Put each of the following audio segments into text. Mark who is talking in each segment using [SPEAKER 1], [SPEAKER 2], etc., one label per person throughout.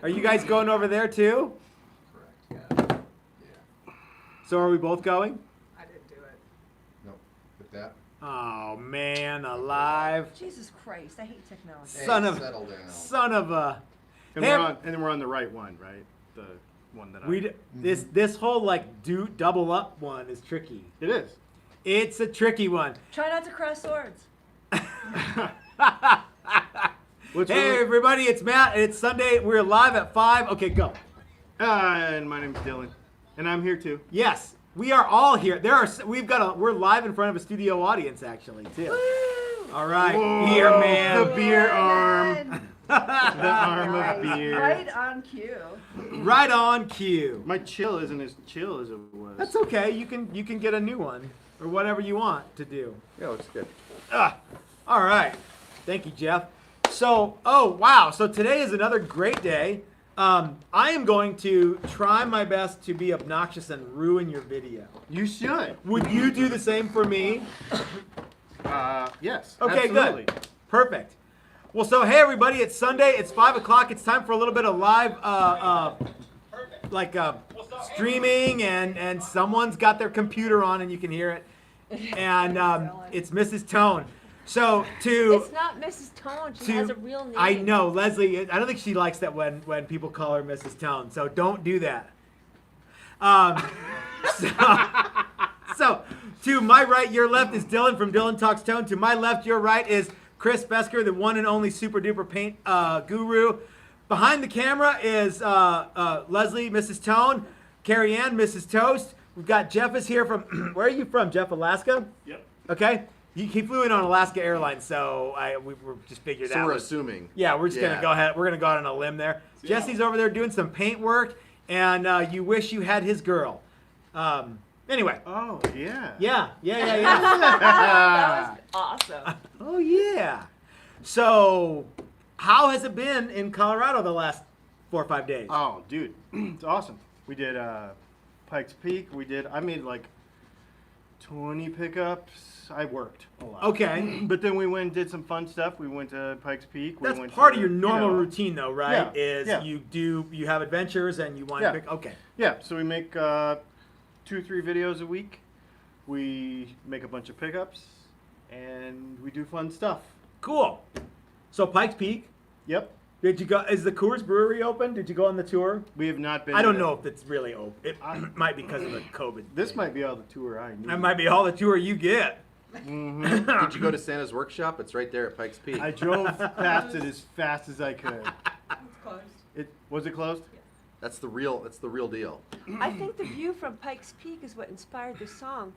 [SPEAKER 1] Are you guys going over there too?
[SPEAKER 2] Correct. Yeah.
[SPEAKER 1] So are we both going?
[SPEAKER 3] I didn't do it.
[SPEAKER 2] Nope. With that.
[SPEAKER 1] Oh man, alive!
[SPEAKER 3] Jesus Christ, I hate technology.
[SPEAKER 2] Hey,
[SPEAKER 1] Son of
[SPEAKER 2] settle down.
[SPEAKER 1] son of a.
[SPEAKER 4] And
[SPEAKER 1] Hey,
[SPEAKER 4] we're on the right one, right? The one that
[SPEAKER 1] this whole like double up one is tricky.
[SPEAKER 4] It is.
[SPEAKER 1] It's a tricky one.
[SPEAKER 3] Try not to cross swords.
[SPEAKER 4] What's
[SPEAKER 1] Hey everybody, it's Matt. It's Sunday. We're live at 5. Okay, go.
[SPEAKER 4] And my name's Dylan, and I'm here too.
[SPEAKER 1] Yes, we are all here. We're live in front of a studio audience actually too.
[SPEAKER 3] Woo!
[SPEAKER 1] All right,
[SPEAKER 4] Whoa,
[SPEAKER 1] beer man.
[SPEAKER 4] the beer arm. The arm of beer.
[SPEAKER 3] Right on cue.
[SPEAKER 1] Right on cue.
[SPEAKER 4] My chill isn't as chill as it was.
[SPEAKER 1] That's okay. You can get a new one or whatever you want to do.
[SPEAKER 2] Yeah, looks good.
[SPEAKER 1] All right. Thank you, Jeff. So, oh wow. So today is another great day. I am going to try my best to be obnoxious and ruin your video.
[SPEAKER 4] You should.
[SPEAKER 1] Would you do the same for me?
[SPEAKER 4] Yes.
[SPEAKER 1] Okay,
[SPEAKER 4] absolutely.
[SPEAKER 1] good. Perfect. Well, so hey everybody, it's Sunday. It's 5 o'clock. It's time for a little bit of live, streaming, and someone's got their computer on, and you can hear it. And it's Mrs. Tone. So
[SPEAKER 5] It's not Mrs. Tone. She has a real name.
[SPEAKER 1] I know, Leslie. I don't think she likes that when people call her Mrs. Tone. So don't do that. So to my right, your left is Dylan from Dylan Talks Tone. To my left, your right is Chris Besker, the one and only super duper paint guru. Behind the camera is Leslie, Mrs. Tone. Carrie Ann, Mrs. Toast. We've got Jeff is here from. Where are you from, Jeff? Alaska.
[SPEAKER 4] Yep.
[SPEAKER 1] Okay. He flew in on Alaska Airlines, so we just figured
[SPEAKER 2] So
[SPEAKER 1] out.
[SPEAKER 2] we're assuming.
[SPEAKER 1] Yeah, we're just gonna go ahead. We're gonna go out on a limb there. Jesse's over there doing some paint work, and you wish you had his girl. Anyway.
[SPEAKER 4] Oh yeah.
[SPEAKER 1] Yeah.
[SPEAKER 5] That was awesome.
[SPEAKER 1] Oh yeah. So, how has it been in Colorado the last 4 or 5 days?
[SPEAKER 4] Oh, dude, it's awesome. We did Pikes Peak. I made like 20 pickups. I worked a lot.
[SPEAKER 1] Okay.
[SPEAKER 4] But then we went and did some fun stuff. We went to Pikes Peak.
[SPEAKER 1] That's
[SPEAKER 4] went
[SPEAKER 1] part
[SPEAKER 4] to,
[SPEAKER 1] of your normal
[SPEAKER 4] you know,
[SPEAKER 1] routine, though, right?
[SPEAKER 4] Yeah,
[SPEAKER 1] You have adventures and you want
[SPEAKER 4] Yeah.
[SPEAKER 1] to pick. Okay.
[SPEAKER 4] Yeah, so we make 2 or 3 videos a week. We make a bunch of pickups, and we do fun stuff.
[SPEAKER 1] Cool. So Pikes Peak.
[SPEAKER 4] Yep.
[SPEAKER 1] Did you go? Is the Coors Brewery open? Did you go on the tour?
[SPEAKER 4] We have not been.
[SPEAKER 1] I don't
[SPEAKER 4] to-
[SPEAKER 1] know if it's really open. It might be because of the COVID.
[SPEAKER 4] This
[SPEAKER 1] thing.
[SPEAKER 4] might be all the tour I need.
[SPEAKER 1] That might be all the tour you get.
[SPEAKER 2] Did you go to Santa's workshop? It's right there at Pikes Peak.
[SPEAKER 4] I drove past it as fast as I could.
[SPEAKER 3] It's closed.
[SPEAKER 4] Was it closed?
[SPEAKER 2] That's the real deal.
[SPEAKER 5] I think the view from Pikes Peak is what inspired the song,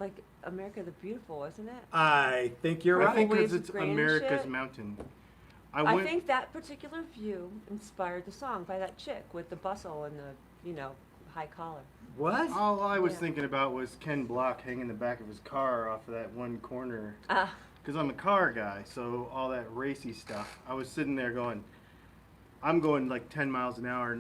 [SPEAKER 5] like America the Beautiful, isn't it?
[SPEAKER 1] I think you're
[SPEAKER 4] I
[SPEAKER 1] right.
[SPEAKER 4] think
[SPEAKER 5] Waves
[SPEAKER 4] because
[SPEAKER 5] of
[SPEAKER 4] it's
[SPEAKER 5] grain and
[SPEAKER 4] America's
[SPEAKER 5] shit.
[SPEAKER 4] mountain.
[SPEAKER 5] I think that particular view inspired the song by that chick with the bustle and the, high collar.
[SPEAKER 1] What?
[SPEAKER 4] All I was
[SPEAKER 5] Yeah.
[SPEAKER 4] thinking about was Ken Block hanging the back of his car off of that one corner.
[SPEAKER 5] Ah,
[SPEAKER 4] Because I'm a car guy, so all that racy stuff. I was sitting there going, I'm going like 10 miles an hour,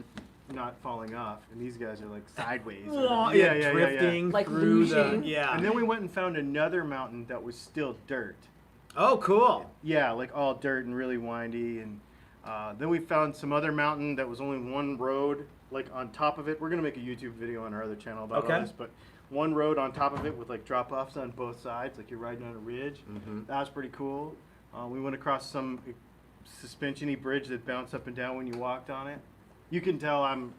[SPEAKER 4] not falling off, and these guys are like sideways.
[SPEAKER 1] Oh,
[SPEAKER 4] Yeah.
[SPEAKER 1] drifting
[SPEAKER 5] Like
[SPEAKER 1] through
[SPEAKER 5] lugeing.
[SPEAKER 1] the yeah.
[SPEAKER 4] And then we went and found another mountain that was still dirt.
[SPEAKER 1] Oh, cool.
[SPEAKER 4] Yeah, like all dirt and really windy. And then we found some other mountain that was only one road, like on top of it. We're gonna make a YouTube video on our other channel about all
[SPEAKER 1] Okay.
[SPEAKER 4] this, but one road on top of it with like drop-offs on both sides, like you're riding on a ridge.
[SPEAKER 2] Mhm.
[SPEAKER 4] That was pretty cool. We went across some suspension-y bridge that bounced up and down when you walked on it. You can tell I'm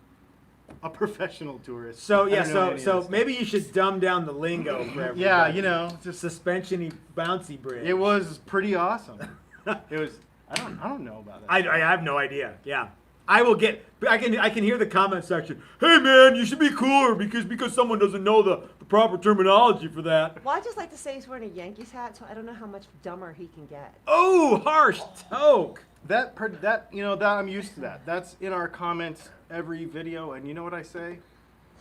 [SPEAKER 4] a professional tourist.
[SPEAKER 1] So
[SPEAKER 4] I
[SPEAKER 1] yeah,
[SPEAKER 4] don't know any
[SPEAKER 1] so
[SPEAKER 4] of this
[SPEAKER 1] maybe you should dumb down the lingo for everybody.
[SPEAKER 4] Yeah,
[SPEAKER 1] just suspension-y bouncy bridge.
[SPEAKER 4] it was pretty awesome. It was. I don't know about it.
[SPEAKER 1] I have no idea. Yeah. I can hear the comment section. Hey man, you should be cooler because someone doesn't know the proper terminology for that.
[SPEAKER 5] well, I just like to say he's wearing a Yankees hat, so I don't know how much dumber he can get.
[SPEAKER 1] Oh, harsh toke.
[SPEAKER 4] That I'm used to that. That's in our comments every video, and you know what I say?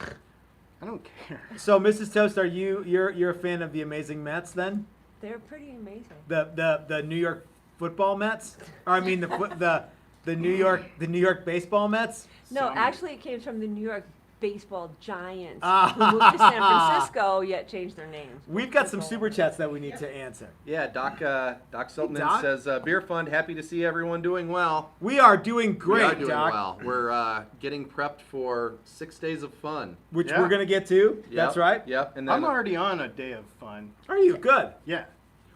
[SPEAKER 4] I don't care.
[SPEAKER 1] So Mrs. Toast, you're a fan of the Amazing Mets then?
[SPEAKER 5] They're pretty amazing.
[SPEAKER 1] The New York football Mets? Or I mean the New York baseball Mets?
[SPEAKER 5] No,
[SPEAKER 4] Some-
[SPEAKER 5] actually, it came from the New York baseball giants
[SPEAKER 1] Ah.
[SPEAKER 5] who moved to San Francisco yet changed their names.
[SPEAKER 1] We've got some super chats that we need to answer.
[SPEAKER 2] Yeah, Doc Sultman
[SPEAKER 1] Doc?
[SPEAKER 2] says, Beer Fund, happy to see everyone doing well.
[SPEAKER 1] We are doing great,
[SPEAKER 2] We are doing
[SPEAKER 1] Doc.
[SPEAKER 2] well. We're getting prepped for 6 days of fun.
[SPEAKER 1] Which
[SPEAKER 4] Yeah.
[SPEAKER 1] we're gonna get to.
[SPEAKER 2] Yep,
[SPEAKER 1] That's right.
[SPEAKER 2] Yep. And then
[SPEAKER 4] I'm already on a day of fun.
[SPEAKER 1] Are you good?
[SPEAKER 4] Yeah.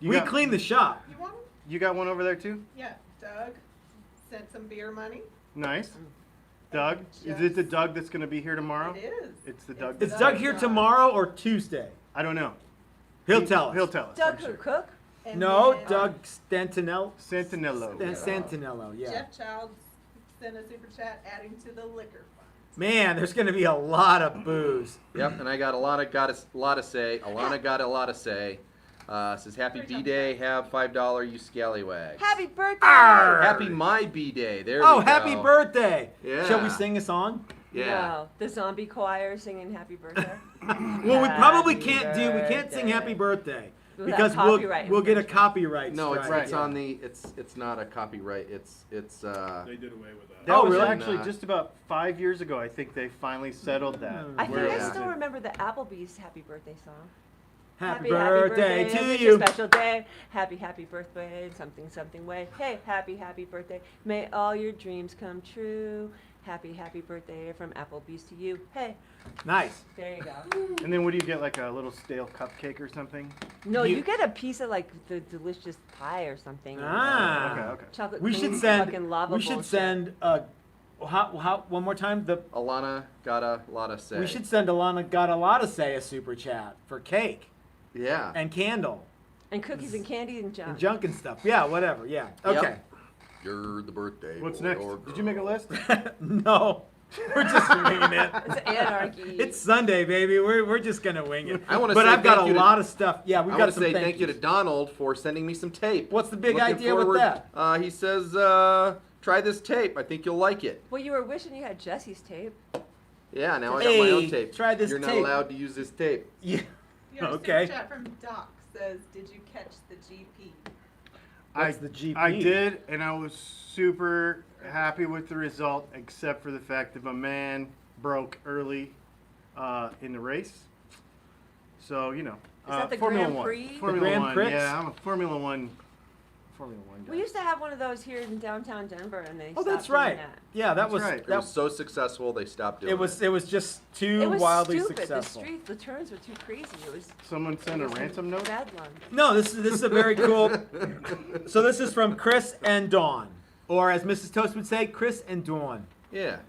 [SPEAKER 1] We cleaned the shop.
[SPEAKER 3] You want?
[SPEAKER 4] You got one over there too?
[SPEAKER 3] Yeah. Doug sent some beer money.
[SPEAKER 4] Nice. Doug? Is it the Doug that's going to be here tomorrow?
[SPEAKER 3] It is.
[SPEAKER 4] It's the Doug.
[SPEAKER 1] Is Doug here tomorrow or Tuesday?
[SPEAKER 4] I don't know.
[SPEAKER 1] He'll tell us.
[SPEAKER 4] He'll tell us.
[SPEAKER 5] Doug
[SPEAKER 4] I'm
[SPEAKER 5] who
[SPEAKER 4] sure.
[SPEAKER 5] cook?
[SPEAKER 3] And
[SPEAKER 1] No,
[SPEAKER 3] then,
[SPEAKER 1] Doug Stantinello.
[SPEAKER 4] Santinello.
[SPEAKER 1] Santinello, yeah.
[SPEAKER 3] Jeff Childs sent a super chat adding to the liquor fund.
[SPEAKER 1] Man, there's gonna be a lot of booze.
[SPEAKER 2] Yep, and I got a lot to say. Alana got a lot to say. Says happy B-Day, have $5, you scallywags.
[SPEAKER 5] Happy birthday!
[SPEAKER 1] Arr!
[SPEAKER 2] Happy my B-Day. There
[SPEAKER 1] Oh,
[SPEAKER 2] we go.
[SPEAKER 1] happy birthday!
[SPEAKER 2] Yeah.
[SPEAKER 1] Shall we sing a song?
[SPEAKER 2] Yeah.
[SPEAKER 5] No, the zombie choir singing happy birthday.
[SPEAKER 1] Well, we probably
[SPEAKER 5] Happy
[SPEAKER 1] can't sing
[SPEAKER 5] birthday.
[SPEAKER 1] happy birthday
[SPEAKER 5] Without
[SPEAKER 1] because
[SPEAKER 5] copyright
[SPEAKER 1] we'll get a
[SPEAKER 5] infringement.
[SPEAKER 1] copyright
[SPEAKER 2] No, it's
[SPEAKER 1] strike.
[SPEAKER 2] it's on the it's not a copyright. It's
[SPEAKER 6] They did away with that.
[SPEAKER 4] That
[SPEAKER 1] Oh,
[SPEAKER 4] was
[SPEAKER 1] really?
[SPEAKER 4] actually
[SPEAKER 2] Nah.
[SPEAKER 4] just about 5 years ago. I think they finally settled that.
[SPEAKER 5] I think
[SPEAKER 2] Where
[SPEAKER 5] I
[SPEAKER 2] is
[SPEAKER 5] still
[SPEAKER 2] it?
[SPEAKER 5] remember the Applebee's happy birthday song.
[SPEAKER 1] Happy birthday
[SPEAKER 5] it's
[SPEAKER 1] to
[SPEAKER 5] your
[SPEAKER 1] you.
[SPEAKER 5] special day. Happy birthday in something way. Hey, happy birthday. May all your dreams come true. Happy birthday from Applebee's to you. Hey,
[SPEAKER 1] Nice.
[SPEAKER 5] there you go.
[SPEAKER 4] And then what do you get, like a little stale cupcake or something?
[SPEAKER 5] No,
[SPEAKER 1] You-
[SPEAKER 5] you get a piece of like the delicious pie or something.
[SPEAKER 1] Ah.
[SPEAKER 4] Okay.
[SPEAKER 5] Chocolate
[SPEAKER 1] We
[SPEAKER 5] cream
[SPEAKER 1] should send.
[SPEAKER 5] fucking lava
[SPEAKER 1] We should
[SPEAKER 5] bullshit.
[SPEAKER 1] send. How? One more time.
[SPEAKER 2] Alana got a lot to say.
[SPEAKER 1] We should send Alana got a lot to say a super chat for cake
[SPEAKER 2] Yeah.
[SPEAKER 1] and candle
[SPEAKER 5] And cookies and candy and junk.
[SPEAKER 1] and junk and stuff. Yeah, whatever. Yeah. Okay.
[SPEAKER 2] You're the birthday.
[SPEAKER 4] What's
[SPEAKER 2] boy
[SPEAKER 4] next?
[SPEAKER 2] or
[SPEAKER 4] Did you make a
[SPEAKER 2] girl.
[SPEAKER 4] list?
[SPEAKER 1] No, we're just winging it.
[SPEAKER 5] It's anarchy.
[SPEAKER 1] It's Sunday, baby. We're just gonna wing it.
[SPEAKER 2] I wanna
[SPEAKER 1] But
[SPEAKER 2] say
[SPEAKER 1] I've got
[SPEAKER 2] thank
[SPEAKER 1] a
[SPEAKER 2] you to-
[SPEAKER 1] lot of stuff. Yeah, we've
[SPEAKER 2] I
[SPEAKER 1] got
[SPEAKER 2] want to
[SPEAKER 1] some
[SPEAKER 2] say thank you to
[SPEAKER 1] yous.
[SPEAKER 2] Donald for sending me some tape.
[SPEAKER 1] What's the big
[SPEAKER 2] Looking
[SPEAKER 1] idea with
[SPEAKER 2] forward-
[SPEAKER 1] that?
[SPEAKER 2] He says, try this tape. I think you'll like it.
[SPEAKER 5] Well, you were wishing you had Jesse's tape.
[SPEAKER 2] Yeah, now I got my own
[SPEAKER 1] Hey,
[SPEAKER 2] tape.
[SPEAKER 1] try this
[SPEAKER 2] You're not
[SPEAKER 1] tape.
[SPEAKER 2] allowed to use this tape.
[SPEAKER 1] Yeah.
[SPEAKER 3] Your
[SPEAKER 1] Okay.
[SPEAKER 3] super chat from Doc says, "Did you catch the GP?"
[SPEAKER 1] What's the GP?
[SPEAKER 4] I did, and I was super happy with the result, except for the fact that my man broke early in the race. So, you know.
[SPEAKER 5] Is that the
[SPEAKER 4] Formula
[SPEAKER 5] Grand
[SPEAKER 4] One.
[SPEAKER 5] Prix?
[SPEAKER 4] Formula
[SPEAKER 1] Grand
[SPEAKER 4] One,
[SPEAKER 1] Prix?
[SPEAKER 4] yeah, I'm a Formula One guy.
[SPEAKER 5] We used to have one of those here in downtown Denver, and they
[SPEAKER 1] Oh,
[SPEAKER 5] stopped
[SPEAKER 1] that's
[SPEAKER 5] doing
[SPEAKER 1] right.
[SPEAKER 5] that.
[SPEAKER 1] Yeah, that
[SPEAKER 4] That's
[SPEAKER 1] was
[SPEAKER 4] right.
[SPEAKER 2] It
[SPEAKER 1] that
[SPEAKER 2] was so successful, they stopped doing
[SPEAKER 1] It was just too
[SPEAKER 5] It was
[SPEAKER 1] wildly
[SPEAKER 5] stupid.
[SPEAKER 1] successful.
[SPEAKER 5] The streets, the turns were too crazy. It was
[SPEAKER 4] Someone sent a ransom note?
[SPEAKER 5] Bedlam.
[SPEAKER 1] No, this is a very cool. So this is from Chris and Dawn, or as Mrs. Toast would say, Chris and Dawn.
[SPEAKER 2] Yeah.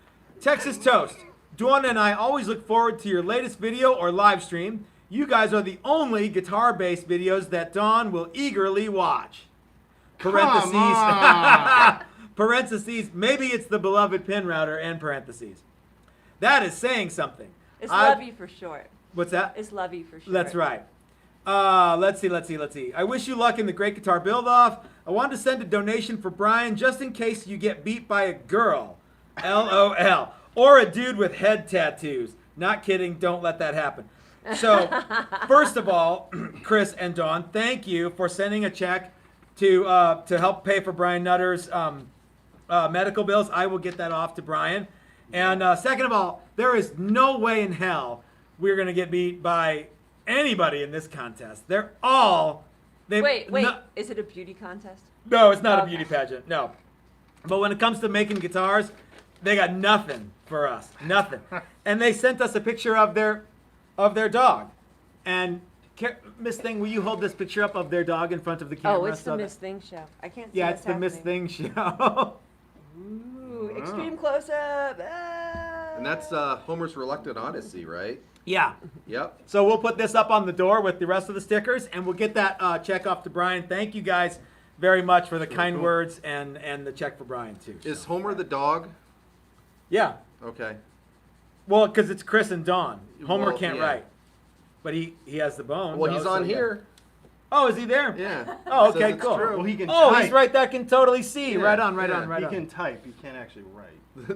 [SPEAKER 1] Texas Toast. Dawn and I always look forward to your latest video or live stream. You guys are the only guitar-based videos that Dawn will eagerly watch. Parentheses.
[SPEAKER 4] on.
[SPEAKER 1] Parentheses. Maybe it's the beloved pin router. And parentheses. That is saying something.
[SPEAKER 5] It's
[SPEAKER 1] I-
[SPEAKER 5] Lovey for short.
[SPEAKER 1] What's that?
[SPEAKER 5] It's Lovey for short.
[SPEAKER 1] That's right. Let's see. I wish you luck in the Great Guitar Build-Off. I wanted to send a donation for Brian just in case you get beat by a girl. LOL. Or a dude with head tattoos. Not kidding. Don't let that happen. So, first of all, Chris and Dawn, thank you for sending a check to help pay for Brian Nutter's medical bills. I will get that off to Brian. And second of all, there is no way in hell we're going to get beat by anybody in this contest. They're all...
[SPEAKER 5] Wait.
[SPEAKER 1] No,
[SPEAKER 5] Is it a beauty contest?
[SPEAKER 1] no, it's not a
[SPEAKER 5] Okay.
[SPEAKER 1] beauty pageant. No. But when it comes to making guitars, they got nothing for us. Nothing. And they sent us a picture of their dog. And Miss Thing, will you hold this picture up of their dog in front of the camera?
[SPEAKER 5] Oh, it's
[SPEAKER 1] so
[SPEAKER 5] the
[SPEAKER 1] that-
[SPEAKER 5] Miss Thing show. I can't see
[SPEAKER 1] Yeah,
[SPEAKER 5] what's
[SPEAKER 1] it's the Miss
[SPEAKER 5] happening.
[SPEAKER 1] Thing show.
[SPEAKER 5] Ooh, extreme close-up. Ah.
[SPEAKER 2] And that's Homer's Reluctant Odyssey, right?
[SPEAKER 1] Yeah.
[SPEAKER 2] Yep.
[SPEAKER 1] So we'll put this up on the door with the rest of the stickers, and we'll get that check off to Brian. Thank you guys very much for the kind
[SPEAKER 4] cool.
[SPEAKER 1] words and the check for Brian, too.
[SPEAKER 2] Is Homer the dog?
[SPEAKER 1] Yeah.
[SPEAKER 2] Okay.
[SPEAKER 1] Well, because it's Chris and Dawn. Homer
[SPEAKER 2] Well,
[SPEAKER 1] can't
[SPEAKER 2] yeah.
[SPEAKER 1] write. But he has the bone.
[SPEAKER 2] Well,
[SPEAKER 1] though,
[SPEAKER 2] he's
[SPEAKER 1] so
[SPEAKER 2] on
[SPEAKER 1] yeah.
[SPEAKER 2] here.
[SPEAKER 1] Oh, is he there?
[SPEAKER 2] Yeah.
[SPEAKER 1] Oh,
[SPEAKER 2] It says
[SPEAKER 1] okay,
[SPEAKER 2] it's
[SPEAKER 1] cool.
[SPEAKER 2] true.
[SPEAKER 4] Well, he can
[SPEAKER 1] Oh,
[SPEAKER 4] type.
[SPEAKER 1] he's right there, can totally see.
[SPEAKER 2] Yeah,
[SPEAKER 1] Right on, right
[SPEAKER 2] yeah.
[SPEAKER 1] on, right
[SPEAKER 4] He
[SPEAKER 1] on.
[SPEAKER 4] can type. He can't actually write.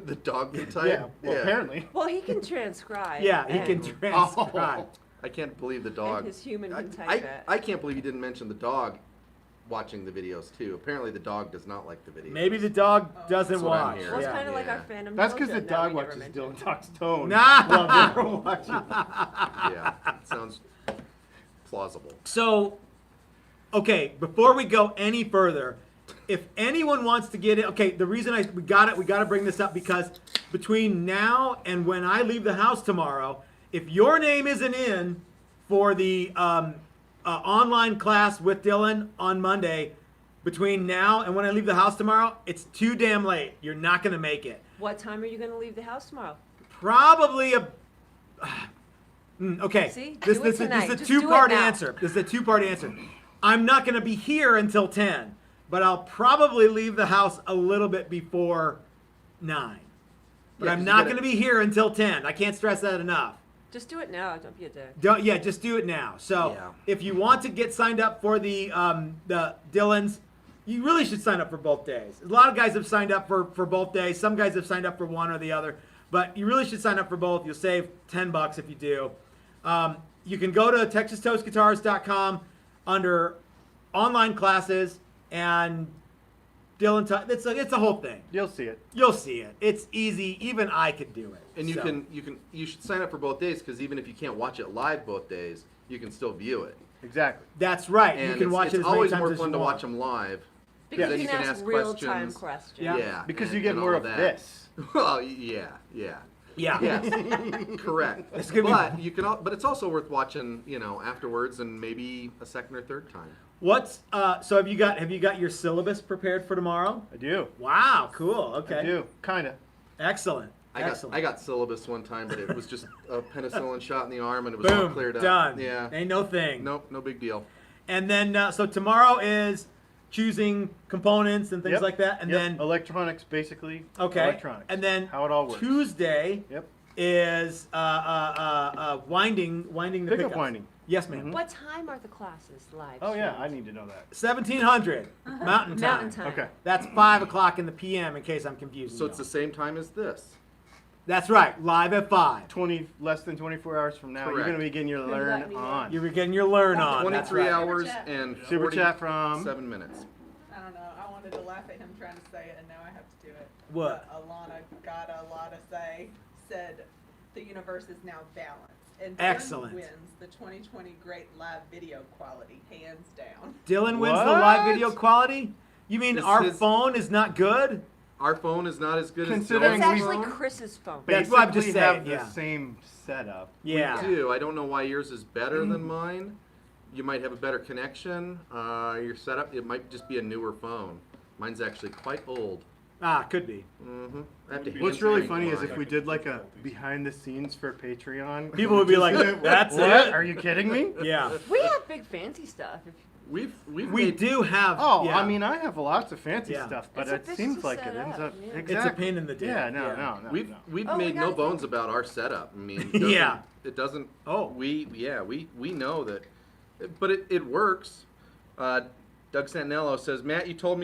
[SPEAKER 2] The dog can type?
[SPEAKER 4] Yeah, well, apparently.
[SPEAKER 5] Well, he can transcribe.
[SPEAKER 1] Yeah, he
[SPEAKER 5] and-
[SPEAKER 1] can transcribe.
[SPEAKER 2] I can't believe the dog.
[SPEAKER 5] And his human
[SPEAKER 2] I,
[SPEAKER 5] can type
[SPEAKER 2] I,
[SPEAKER 5] it.
[SPEAKER 2] I can't believe you didn't mention the dog. watching the videos too. Apparently the dog does not like the videos.
[SPEAKER 1] Maybe the dog doesn't
[SPEAKER 2] That's what I'm
[SPEAKER 1] watch.
[SPEAKER 2] hearing.
[SPEAKER 5] Well, it's
[SPEAKER 1] Yeah.
[SPEAKER 5] kind of like our
[SPEAKER 2] Yeah.
[SPEAKER 5] fandom.
[SPEAKER 4] That's because the
[SPEAKER 5] children that
[SPEAKER 4] dog
[SPEAKER 5] we never
[SPEAKER 4] watches
[SPEAKER 5] mentioned.
[SPEAKER 4] Dylan Talks Tone.
[SPEAKER 1] Nah.
[SPEAKER 4] While they're watching.
[SPEAKER 2] Yeah, it sounds plausible.
[SPEAKER 1] So, okay, before we go any further, if anyone wants to get it, okay, the reason we got to bring this up because between now and when I leave the house tomorrow, if your name isn't in for the online class with Dylan on Monday, between now and when I leave the house tomorrow, it's too damn late. You're not going to make it.
[SPEAKER 5] What time are you going to leave the house tomorrow?
[SPEAKER 1] Probably okay.
[SPEAKER 5] See?
[SPEAKER 1] This
[SPEAKER 5] Do it
[SPEAKER 1] is
[SPEAKER 5] tonight.
[SPEAKER 1] a
[SPEAKER 5] Just do it
[SPEAKER 1] two-part
[SPEAKER 5] now.
[SPEAKER 1] answer. This is a two-part answer. I'm not going to be here until 10, but I'll probably leave the house a little bit before 9. But
[SPEAKER 2] Yeah,
[SPEAKER 1] I'm
[SPEAKER 2] 'cause you
[SPEAKER 1] not
[SPEAKER 2] gotta-
[SPEAKER 1] going to be here until 10. I can't stress that enough.
[SPEAKER 5] Just do it now. Don't be a dick.
[SPEAKER 1] Just do it now. So
[SPEAKER 2] Yeah.
[SPEAKER 1] if you want to get signed up for the Dylans, you really should sign up for both days. A lot of guys have signed up for both days. Some guys have signed up for one or the other, but you really should sign up for both. You'll save $10 if you do. You can go to TexasToastGuitars.com under online classes and Dylan. It's a whole thing.
[SPEAKER 4] You'll see it.
[SPEAKER 1] You'll see it. It's easy. Even I could do it.
[SPEAKER 2] And you
[SPEAKER 1] So.
[SPEAKER 2] you should sign up for both days because even if you can't watch it live both days, you can still view it.
[SPEAKER 4] Exactly.
[SPEAKER 1] That's right.
[SPEAKER 2] And
[SPEAKER 1] you can watch
[SPEAKER 2] it's
[SPEAKER 1] it as many
[SPEAKER 2] always
[SPEAKER 1] times
[SPEAKER 2] more
[SPEAKER 1] as
[SPEAKER 2] fun
[SPEAKER 1] you
[SPEAKER 2] to
[SPEAKER 1] want.
[SPEAKER 2] watch them live.
[SPEAKER 5] Because
[SPEAKER 2] then
[SPEAKER 5] you can ask real-time
[SPEAKER 2] questions.
[SPEAKER 5] questions.
[SPEAKER 1] Yeah.
[SPEAKER 4] Because
[SPEAKER 2] and-
[SPEAKER 4] you get
[SPEAKER 2] and
[SPEAKER 4] more
[SPEAKER 2] all
[SPEAKER 4] of
[SPEAKER 2] that.
[SPEAKER 4] this.
[SPEAKER 2] Well, yeah.
[SPEAKER 1] Yeah.
[SPEAKER 2] Yes, correct.
[SPEAKER 1] It's gonna be-
[SPEAKER 2] But you can, but it's also worth watching, afterwards and maybe a second or third time.
[SPEAKER 1] What's so have you got your syllabus prepared for tomorrow?
[SPEAKER 4] I do.
[SPEAKER 1] Wow, cool. Okay.
[SPEAKER 4] I do. Kind of.
[SPEAKER 1] Excellent.
[SPEAKER 2] I
[SPEAKER 1] Excellent.
[SPEAKER 2] got syllabus one time, but it was just a penicillin shot in the arm, and it was all
[SPEAKER 1] Boom.
[SPEAKER 2] cleared up.
[SPEAKER 1] Done.
[SPEAKER 2] Yeah.
[SPEAKER 1] Ain't no thing.
[SPEAKER 2] Nope. No big deal.
[SPEAKER 1] And then so tomorrow is choosing components and things
[SPEAKER 4] Yep.
[SPEAKER 1] like that, and
[SPEAKER 4] Yep.
[SPEAKER 1] then
[SPEAKER 4] electronics, basically.
[SPEAKER 1] okay,
[SPEAKER 4] Electronics.
[SPEAKER 1] and then
[SPEAKER 4] how it all works.
[SPEAKER 1] Tuesday
[SPEAKER 4] Yep.
[SPEAKER 1] is winding the
[SPEAKER 4] Pickup
[SPEAKER 1] pickups.
[SPEAKER 4] winding.
[SPEAKER 1] Yes, ma'am.
[SPEAKER 5] What time are the classes live?
[SPEAKER 4] Oh yeah, I
[SPEAKER 5] streamed?
[SPEAKER 4] need to know that.
[SPEAKER 1] 1700 Mountain Time.
[SPEAKER 5] Mountain time.
[SPEAKER 4] Okay.
[SPEAKER 1] That's 5:00 in the PM. In case I'm confused.
[SPEAKER 2] So it's the same time as this.
[SPEAKER 1] That's right. Live at 5.
[SPEAKER 4] Less than 24 hours from now, you're
[SPEAKER 2] Correct.
[SPEAKER 4] going to be getting your
[SPEAKER 3] Good
[SPEAKER 4] learn
[SPEAKER 3] luck, Leah.
[SPEAKER 4] on.
[SPEAKER 1] You were getting your learn on. That's
[SPEAKER 2] 23
[SPEAKER 1] right.
[SPEAKER 2] hours
[SPEAKER 3] Super chat.
[SPEAKER 2] and
[SPEAKER 4] Super chat from
[SPEAKER 2] 7 minutes.
[SPEAKER 3] I don't know. I wanted to laugh at him trying to say it, and now I have to do it.
[SPEAKER 1] What?
[SPEAKER 3] But Alana got a lot to say. Said the universe is now balanced, and Dylan
[SPEAKER 1] Excellent.
[SPEAKER 3] wins the 2020 Great Live Video Quality, hands down.
[SPEAKER 1] Dylan wins the live
[SPEAKER 4] What?
[SPEAKER 1] video quality? You mean
[SPEAKER 2] This
[SPEAKER 1] our
[SPEAKER 2] is-
[SPEAKER 1] phone is not good?
[SPEAKER 2] Our phone is not as good
[SPEAKER 4] Considering
[SPEAKER 5] It's
[SPEAKER 2] as Dylan's
[SPEAKER 5] actually
[SPEAKER 2] phone.
[SPEAKER 5] Chris's phone.
[SPEAKER 1] That's what I'm just
[SPEAKER 4] Basically
[SPEAKER 1] saying,
[SPEAKER 4] have
[SPEAKER 1] yeah.
[SPEAKER 4] the same setup.
[SPEAKER 1] Yeah.
[SPEAKER 2] We do. I don't know why yours is better than mine. You might have a better connection. Your setup, it might just be a newer phone. Mine's actually quite old.
[SPEAKER 1] Could be.
[SPEAKER 2] Mm-hmm. I have to
[SPEAKER 4] What's
[SPEAKER 2] hand
[SPEAKER 4] really
[SPEAKER 2] crank
[SPEAKER 4] funny is
[SPEAKER 2] mine.
[SPEAKER 4] if we did like a behind the scenes for Patreon.
[SPEAKER 1] People would be like, "That's
[SPEAKER 4] What?
[SPEAKER 1] it."
[SPEAKER 4] Are you kidding me?
[SPEAKER 1] Yeah.
[SPEAKER 5] We have big fancy stuff.
[SPEAKER 2] We've
[SPEAKER 1] We
[SPEAKER 2] made,
[SPEAKER 1] do have.
[SPEAKER 4] Oh,
[SPEAKER 1] yeah.
[SPEAKER 4] I mean, I have lots of fancy
[SPEAKER 1] Yeah.
[SPEAKER 4] stuff, but
[SPEAKER 5] It's a
[SPEAKER 4] it
[SPEAKER 5] bitch
[SPEAKER 4] seems
[SPEAKER 5] to
[SPEAKER 4] like
[SPEAKER 5] set
[SPEAKER 4] it ends
[SPEAKER 5] up,
[SPEAKER 4] up.
[SPEAKER 5] yeah.
[SPEAKER 1] It's
[SPEAKER 4] Exactly.
[SPEAKER 1] a pain in the dick.
[SPEAKER 4] Yeah, no.
[SPEAKER 2] we've
[SPEAKER 4] no.
[SPEAKER 2] we've
[SPEAKER 5] Oh, we
[SPEAKER 2] made
[SPEAKER 5] got
[SPEAKER 2] no
[SPEAKER 5] it.
[SPEAKER 2] bones about our setup. I mean, it doesn't-
[SPEAKER 1] Yeah.
[SPEAKER 2] It doesn't.
[SPEAKER 1] Oh.
[SPEAKER 2] We know that, but it works. Doug Santinello says, Matt, you told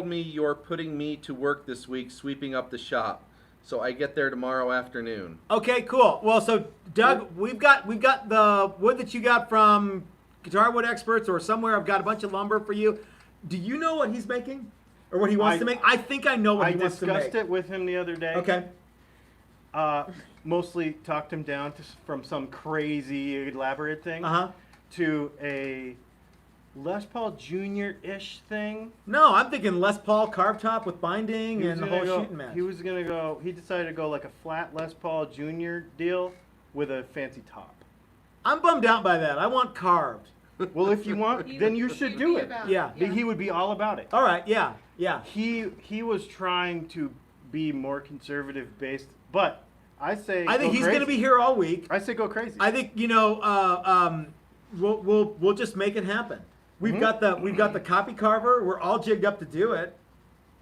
[SPEAKER 2] me you're putting me to work this week, sweeping up the shop. So I get there tomorrow afternoon.
[SPEAKER 1] Okay, cool. Well, so Doug, we've got the wood that you got from Guitar Wood Experts or somewhere. I've got a bunch of lumber for you. Do you know what he's making, or what he wants to make? I think I know what
[SPEAKER 4] I
[SPEAKER 1] he wants to make.
[SPEAKER 4] discussed it with him the other day.
[SPEAKER 1] Okay.
[SPEAKER 4] Mostly talked him down from some crazy elaborate thing to a Les Paul Jr.-ish thing.
[SPEAKER 1] No, I'm thinking Les Paul carb top with binding
[SPEAKER 4] He was
[SPEAKER 1] and the
[SPEAKER 4] gonna
[SPEAKER 1] whole
[SPEAKER 4] go-
[SPEAKER 1] shooting match.
[SPEAKER 4] He decided to go like a flat Les Paul Jr. deal with a fancy top.
[SPEAKER 1] I'm bummed out by that. I want carved.
[SPEAKER 4] Well, if you want, then you should do it.
[SPEAKER 1] Yeah.
[SPEAKER 4] He would be all about it.
[SPEAKER 1] All right. Yeah. Yeah.
[SPEAKER 4] He was trying to be more conservative based, but I say
[SPEAKER 1] I think
[SPEAKER 4] go
[SPEAKER 1] he's going to
[SPEAKER 4] crazy.
[SPEAKER 1] be here all week.
[SPEAKER 4] I say go crazy.
[SPEAKER 1] I think we'll just make it happen. We've got the copy carver. We're all jigged up to do it.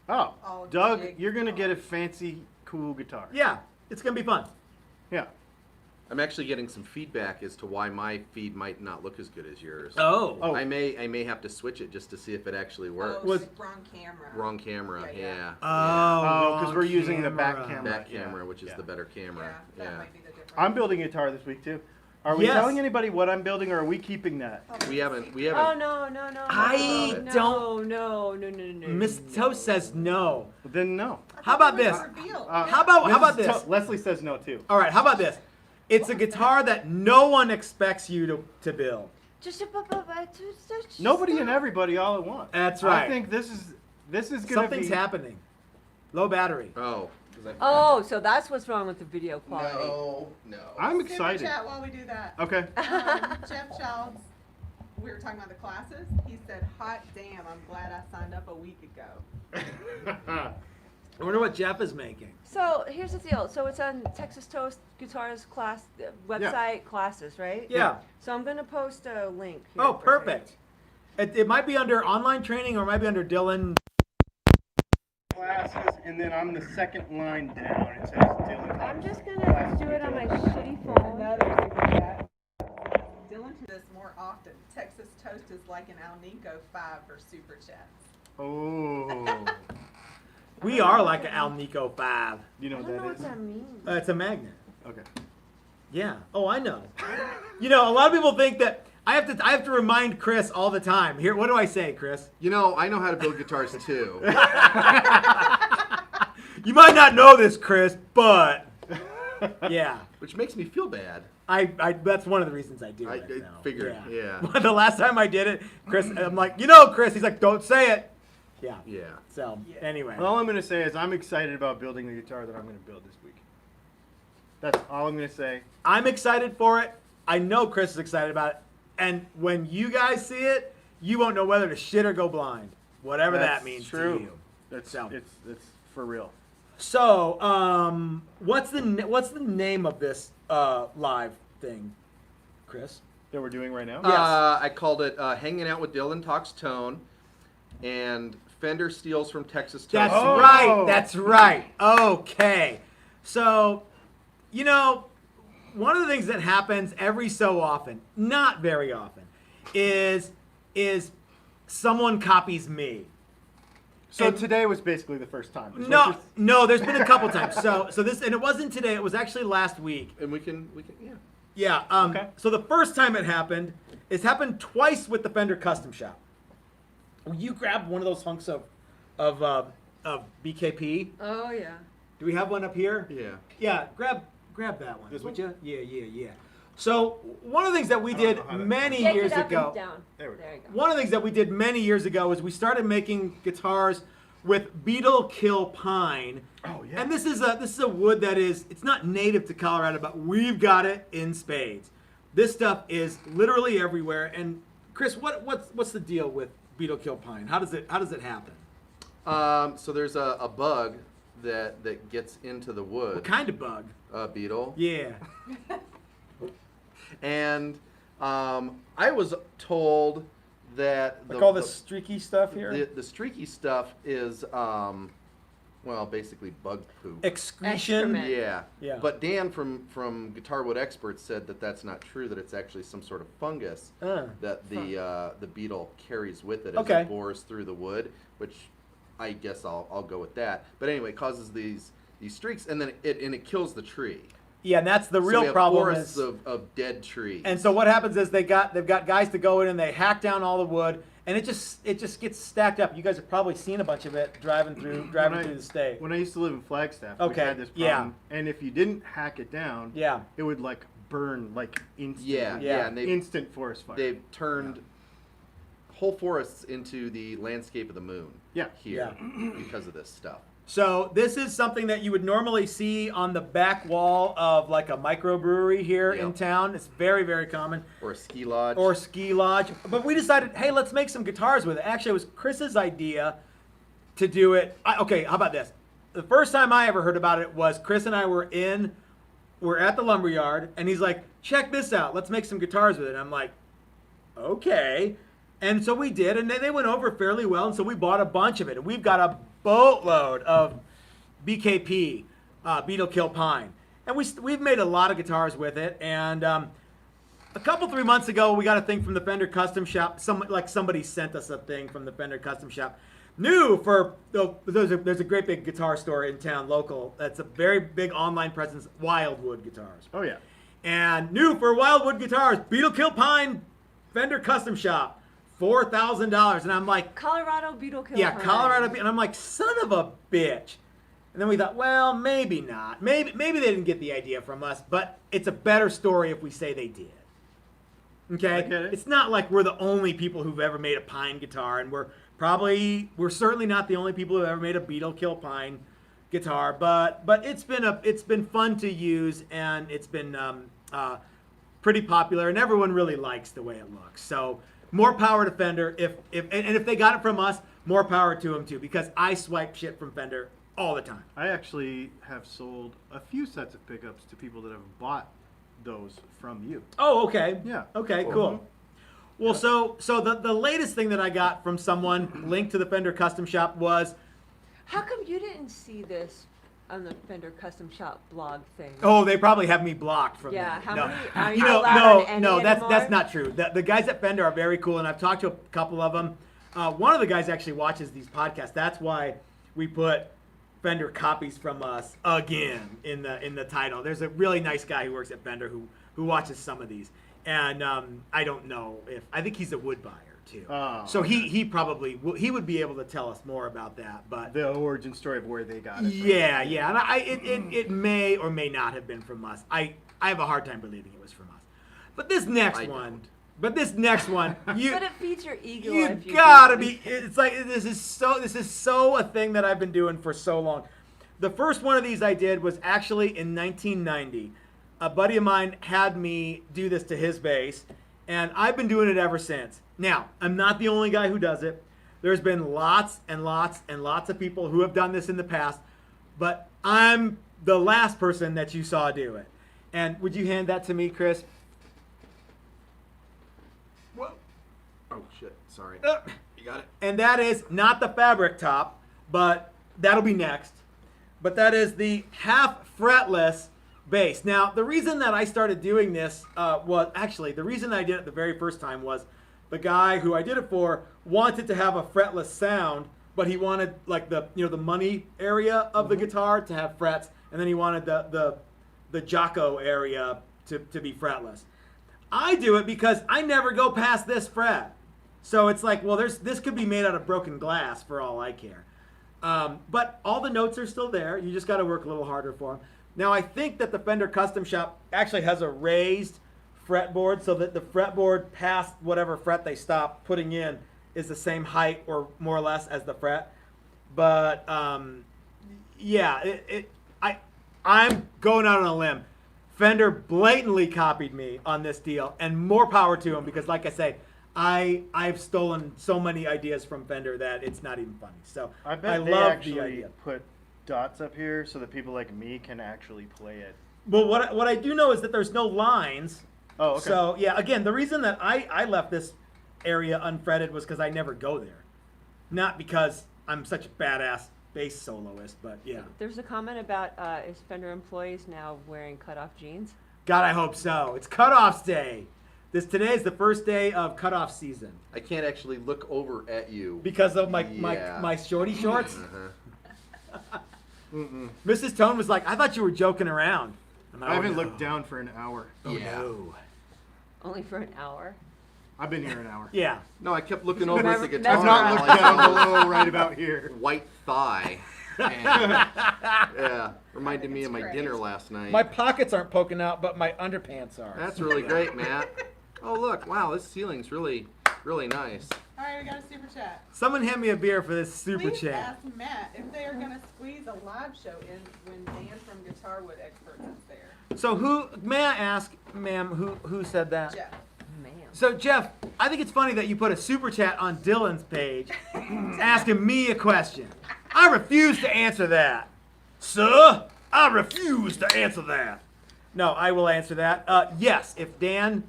[SPEAKER 4] Oh,
[SPEAKER 3] All
[SPEAKER 4] Doug,
[SPEAKER 3] jigged
[SPEAKER 4] you're gonna
[SPEAKER 3] up.
[SPEAKER 4] get a fancy, cool guitar.
[SPEAKER 1] Yeah, it's gonna be fun.
[SPEAKER 4] Yeah.
[SPEAKER 2] I'm actually getting some feedback as to why my feed might not look as good as yours.
[SPEAKER 1] Oh.
[SPEAKER 2] I may have to switch it just to see if it actually works.
[SPEAKER 1] Was-
[SPEAKER 3] wrong camera.
[SPEAKER 2] Wrong camera,
[SPEAKER 3] Yeah, yeah.
[SPEAKER 2] yeah.
[SPEAKER 1] Oh,
[SPEAKER 4] because we're using the back camera.
[SPEAKER 2] Back
[SPEAKER 4] Yeah.
[SPEAKER 2] camera, which is
[SPEAKER 4] Yeah.
[SPEAKER 2] the better camera.
[SPEAKER 3] Yeah, that might be the difference.
[SPEAKER 4] I'm building a guitar this week too. Are we
[SPEAKER 1] Yes.
[SPEAKER 4] telling anybody what I'm building, or are we keeping that?
[SPEAKER 2] We haven't.
[SPEAKER 5] Oh no.
[SPEAKER 1] I
[SPEAKER 5] no,
[SPEAKER 1] don't-
[SPEAKER 5] No.
[SPEAKER 1] Miss Toast says no.
[SPEAKER 4] Then no.
[SPEAKER 1] How about this? How about this?
[SPEAKER 4] Leslie says no too.
[SPEAKER 1] All right, how about this? It's a guitar that no one expects you to build.
[SPEAKER 4] Nobody and everybody all at once.
[SPEAKER 1] That's right.
[SPEAKER 4] I think this is gonna
[SPEAKER 1] Something's
[SPEAKER 4] be.
[SPEAKER 1] happening. Low battery.
[SPEAKER 2] Oh. 'cause
[SPEAKER 5] Oh, so that's what's wrong with the video quality.
[SPEAKER 2] No.
[SPEAKER 4] I'm
[SPEAKER 3] Super
[SPEAKER 4] excited.
[SPEAKER 3] chat while we do that.
[SPEAKER 4] Okay.
[SPEAKER 3] Jeff Childs, we were talking about the classes. He said, "Hot damn, I'm glad I signed up a week ago."
[SPEAKER 1] I wonder what Jeff is making.
[SPEAKER 5] So here's the deal. So it's on Texas Toast Guitars class website classes, right?
[SPEAKER 1] Yeah.
[SPEAKER 5] So I'm gonna post a link. Here
[SPEAKER 1] Oh,
[SPEAKER 5] for you.
[SPEAKER 1] perfect. It might be under online training or it might be under Dylan.
[SPEAKER 4] Classes, and then I'm the second line down. It says Dylan.
[SPEAKER 5] I'm just gonna do it on my shitty phone.
[SPEAKER 3] Another super chat. Dylan to this more often. Texas Toast is like an Alnico 5 for super chats.
[SPEAKER 4] Oh.
[SPEAKER 1] We are like an Alnico 5.
[SPEAKER 4] You know
[SPEAKER 5] I
[SPEAKER 4] what
[SPEAKER 5] don't know what
[SPEAKER 4] that is?
[SPEAKER 5] that means.
[SPEAKER 1] It's a magnet.
[SPEAKER 4] Okay.
[SPEAKER 1] Yeah. Oh, I know. You know, a lot of people think that I have to remind Chris all the time. Here, what do I say, Chris?
[SPEAKER 2] You know, I know how to build guitars too.
[SPEAKER 1] You might not know this, Chris, but yeah.
[SPEAKER 2] Which makes me feel bad.
[SPEAKER 1] I that's one of the reasons I do
[SPEAKER 2] I
[SPEAKER 1] it. now.
[SPEAKER 2] figured, yeah.
[SPEAKER 1] But the last time I did it, Chris, I'm like, you know, Chris, he's like, don't say it. Yeah.
[SPEAKER 2] Yeah.
[SPEAKER 1] So
[SPEAKER 3] Yeah.
[SPEAKER 1] anyway.
[SPEAKER 4] Well, all I'm gonna say is I'm excited about building the guitar that I'm gonna build this week. That's all I'm gonna say.
[SPEAKER 1] I'm excited for it. I know Chris is excited about it. And when you guys see it, you won't know whether to shit or go blind. Whatever
[SPEAKER 4] That's
[SPEAKER 1] that means
[SPEAKER 4] true.
[SPEAKER 1] to you.
[SPEAKER 4] That's
[SPEAKER 1] So.
[SPEAKER 4] it's for real.
[SPEAKER 1] So, what's the name of this live thing, Chris?
[SPEAKER 4] That we're doing right now.
[SPEAKER 1] Yes.
[SPEAKER 2] I called it Hanging Out with Dylan Talks Tone and Fender Steals from Texas Toast.
[SPEAKER 1] That's
[SPEAKER 4] Oh.
[SPEAKER 1] right. That's right. Okay. So, you know, one of the things that happens every so often, not very often, is someone copies me.
[SPEAKER 4] So
[SPEAKER 1] And-
[SPEAKER 4] today was basically the first time. is what
[SPEAKER 1] No,
[SPEAKER 4] you're-
[SPEAKER 1] no, there's been a couple times. So this, and it wasn't today. It was actually last week.
[SPEAKER 2] And we can, yeah.
[SPEAKER 1] Yeah.
[SPEAKER 4] Okay.
[SPEAKER 1] So the first time it happened, it's happened twice with the Fender Custom Shop. You grabbed one of those hunks of BKP.
[SPEAKER 5] Oh yeah.
[SPEAKER 1] Do we have one up here?
[SPEAKER 2] Yeah.
[SPEAKER 1] Yeah. Grab that one.
[SPEAKER 4] This
[SPEAKER 1] would
[SPEAKER 4] one?
[SPEAKER 1] you? Yeah. So one of the things that we did
[SPEAKER 4] know how to-
[SPEAKER 1] many
[SPEAKER 5] Take
[SPEAKER 1] years
[SPEAKER 5] it up
[SPEAKER 1] ago.
[SPEAKER 5] and down.
[SPEAKER 4] There we go.
[SPEAKER 5] you go.
[SPEAKER 1] One of the things that we did many years ago is we started making guitars with Beetle Kill Pine.
[SPEAKER 4] Oh yeah.
[SPEAKER 1] And this is a wood that it's not native to Colorado, but we've got it in spades. This stuff is literally everywhere. And Chris, what's the deal with Beetle Kill Pine? How does it happen?
[SPEAKER 2] So there's a bug that gets into the wood.
[SPEAKER 1] What kind of bug?
[SPEAKER 2] Beetle.
[SPEAKER 1] Yeah.
[SPEAKER 2] And I was told that
[SPEAKER 1] Like all this streaky stuff here?
[SPEAKER 2] the streaky stuff is well, basically bug poop.
[SPEAKER 1] Excretion.
[SPEAKER 5] Excrement.
[SPEAKER 2] Yeah.
[SPEAKER 1] Yeah.
[SPEAKER 2] But Dan from Guitar Wood Experts said that that's not true. That it's actually some sort of fungus that the beetle carries with it as
[SPEAKER 1] Okay.
[SPEAKER 2] it bores through the wood. Which I guess I'll go with that. But anyway, it causes these streaks, and then it kills the tree.
[SPEAKER 1] Yeah, and that's the
[SPEAKER 2] So
[SPEAKER 1] real
[SPEAKER 2] we have
[SPEAKER 1] problem.
[SPEAKER 2] forests
[SPEAKER 1] Is,
[SPEAKER 2] of dead trees.
[SPEAKER 1] and so what happens is they've got guys to go in and they hack down all the wood, and it just gets stacked up. You guys have probably seen a bunch of it driving through the state.
[SPEAKER 4] When I used to live in Flagstaff,
[SPEAKER 1] Okay,
[SPEAKER 4] we had this
[SPEAKER 1] yeah.
[SPEAKER 4] problem. And if you didn't hack it down,
[SPEAKER 1] Yeah.
[SPEAKER 4] it would like burn like instantly.
[SPEAKER 1] Yeah.
[SPEAKER 2] and
[SPEAKER 4] Instant forest fire.
[SPEAKER 2] they've turned whole forests into the landscape of the moon.
[SPEAKER 4] Yeah.
[SPEAKER 2] Here because of this stuff.
[SPEAKER 1] So this is something that you would normally see on the back wall of like a microbrewery here in
[SPEAKER 2] Yep.
[SPEAKER 1] town. It's very, very common.
[SPEAKER 2] Or a ski lodge.
[SPEAKER 1] Or ski lodge. But we decided, hey, let's make some guitars with it. Actually, it was Chris's idea to do it. Okay, how about this? The first time I ever heard about it was Chris and I were at the lumberyard, and he's like, check this out. Let's make some guitars with it. And I'm like, okay. And so we did, and they went over fairly well, and so we bought a bunch of it. And we've got a boatload of BKP, Beetle Kill Pine. And we've made a lot of guitars with it. And a couple, 3 months ago, we got a thing from the Fender Custom Shop. Somebody sent us a thing from the Fender Custom Shop. New for, there's a great big guitar store in town, local. That's a very big online presence, Wildwood Guitars.
[SPEAKER 4] Oh yeah.
[SPEAKER 1] And new for Wildwood Guitars, Beetle Kill Pine Fender Custom Shop, $4,000. And I'm like,
[SPEAKER 5] Colorado Beetle Kill.
[SPEAKER 1] yeah,
[SPEAKER 5] Pine.
[SPEAKER 1] Colorado. And I'm like, son of a bitch. And then we thought, well, maybe not. Maybe they didn't get the idea from us, but it's a better story if we say they did. Okay?
[SPEAKER 4] I get it.
[SPEAKER 1] It's not like we're the only people who've ever made a pine guitar, and we're certainly not the only people who've ever made a Beetle Kill Pine guitar, but it's been fun to use, and it's been pretty popular, and everyone really likes the way it looks. So more power to Fender. If they got it from us, more power to them too, because I swipe shit from Fender all the time.
[SPEAKER 4] I actually have sold a few sets of pickups to people that have bought those from you.
[SPEAKER 1] Oh, okay.
[SPEAKER 4] Yeah.
[SPEAKER 1] Okay, cool. Well, so the latest thing that I got from someone linked to the Fender Custom Shop was,
[SPEAKER 5] How come you didn't see this on the Fender Custom Shop blog thing?
[SPEAKER 1] oh, they probably have me blocked from
[SPEAKER 5] Yeah,
[SPEAKER 1] that.
[SPEAKER 5] how
[SPEAKER 1] No.
[SPEAKER 5] many? Are
[SPEAKER 1] You
[SPEAKER 5] you
[SPEAKER 1] know,
[SPEAKER 5] allowed on any
[SPEAKER 1] no, that's
[SPEAKER 5] anymore?
[SPEAKER 1] not true. The guys at Fender are very cool, and I've talked to a couple of them. One of the guys actually watches these podcasts. That's why we put Fender copies from us again in the title. There's a really nice guy who works at Fender who watches some of these, and I don't know I think he's a wood buyer too.
[SPEAKER 4] Oh,
[SPEAKER 1] So he probably he would be able to tell us more about that, but.
[SPEAKER 4] The origin story of where they got it from.
[SPEAKER 1] Yeah, and it may or may not have been from us. I have a hard time believing it was from us. But this next
[SPEAKER 2] I
[SPEAKER 1] one,
[SPEAKER 2] don't.
[SPEAKER 1] but this next one, you
[SPEAKER 5] But it feeds your ego.
[SPEAKER 1] you
[SPEAKER 5] if you
[SPEAKER 1] gotta
[SPEAKER 5] do.
[SPEAKER 1] be. It's like this is so a thing that I've been doing for so long. The first one of these I did was actually in 1990. A buddy of mine had me do this to his bass, and I've been doing it ever since. Now, I'm not the only guy who does it. There's been lots and lots and lots of people who have done this in the past, but I'm the last person that you saw do it. And would you hand that to me, Chris? Whoa.
[SPEAKER 2] Oh shit! Sorry. You got it.
[SPEAKER 1] And that is not the fabric top, but that'll be next. But that is the half fretless bass. Now, the reason that I started doing this was actually the reason I did it the very first time was the guy who I did it for wanted to have a fretless sound, but he wanted like the money area of the guitar to have frets, and then he wanted the Jocko area to be fretless. I do it because I never go past this fret. So it's like, well, this could be made out of broken glass for all I care. But all the notes are still there. You just got to work a little harder for them. Now, I think that the Fender Custom Shop actually has a raised fretboard so that the fretboard past whatever fret they stop putting in is the same height or more or less as the fret. But yeah, I'm going out on a limb. Fender blatantly copied me on this deal, and more power to them because, like I say, I've stolen so many ideas from Fender that it's not even funny. So
[SPEAKER 4] I bet they
[SPEAKER 1] love
[SPEAKER 4] actually
[SPEAKER 1] the idea.
[SPEAKER 4] put dots up here so that people like me can actually play it.
[SPEAKER 1] Well, what I do know is that there's no lines.
[SPEAKER 4] Oh, okay.
[SPEAKER 1] So yeah, again, the reason that I left this area unfretted was because I never go there, not because I'm such a badass bass soloist. But yeah,
[SPEAKER 5] There's a comment about is Fender employees now wearing cutoff jeans?
[SPEAKER 1] God, I hope so. It's cutoffs day. Today is the first day of cutoff season
[SPEAKER 2] I can't actually look over at you.
[SPEAKER 1] because of my
[SPEAKER 2] Yeah.
[SPEAKER 1] shorty shorts.
[SPEAKER 2] Uh-huh.
[SPEAKER 1] Mrs. Tone was like, I thought you were joking around. I'm like,
[SPEAKER 4] I haven't
[SPEAKER 1] "Oh, no.
[SPEAKER 4] looked down for an hour.
[SPEAKER 1] Oh,
[SPEAKER 2] Yeah.
[SPEAKER 1] no.
[SPEAKER 5] Only for an hour.
[SPEAKER 4] I've been here an hour.
[SPEAKER 1] Yeah.
[SPEAKER 2] No, I kept looking over at the
[SPEAKER 5] Remember-
[SPEAKER 2] guitar.
[SPEAKER 4] I've not
[SPEAKER 2] and
[SPEAKER 4] looked
[SPEAKER 2] I
[SPEAKER 4] down
[SPEAKER 2] saw
[SPEAKER 4] below right about here.
[SPEAKER 2] white thigh. And, yeah, reminded me of my
[SPEAKER 3] That's
[SPEAKER 2] dinner
[SPEAKER 3] great.
[SPEAKER 2] last night.
[SPEAKER 1] My pockets aren't poking out, but my underpants are.
[SPEAKER 2] That's really great, Matt. Oh look, wow, this ceiling's really nice.
[SPEAKER 3] All right, we got a super chat.
[SPEAKER 1] Someone hand me a beer for this super
[SPEAKER 3] Please
[SPEAKER 1] chat.
[SPEAKER 3] ask Matt if they are going to squeeze a live show in when Dan from Guitar Wood Experts is there.
[SPEAKER 1] So may I ask, ma'am, who said that?
[SPEAKER 3] Jeff.
[SPEAKER 5] Man.
[SPEAKER 1] So Jeff, I think it's funny that you put a super chat on Dylan's page asking me a question. I refuse to answer that. Sir, I refuse to answer that. No, I will answer that. Yes, if Dan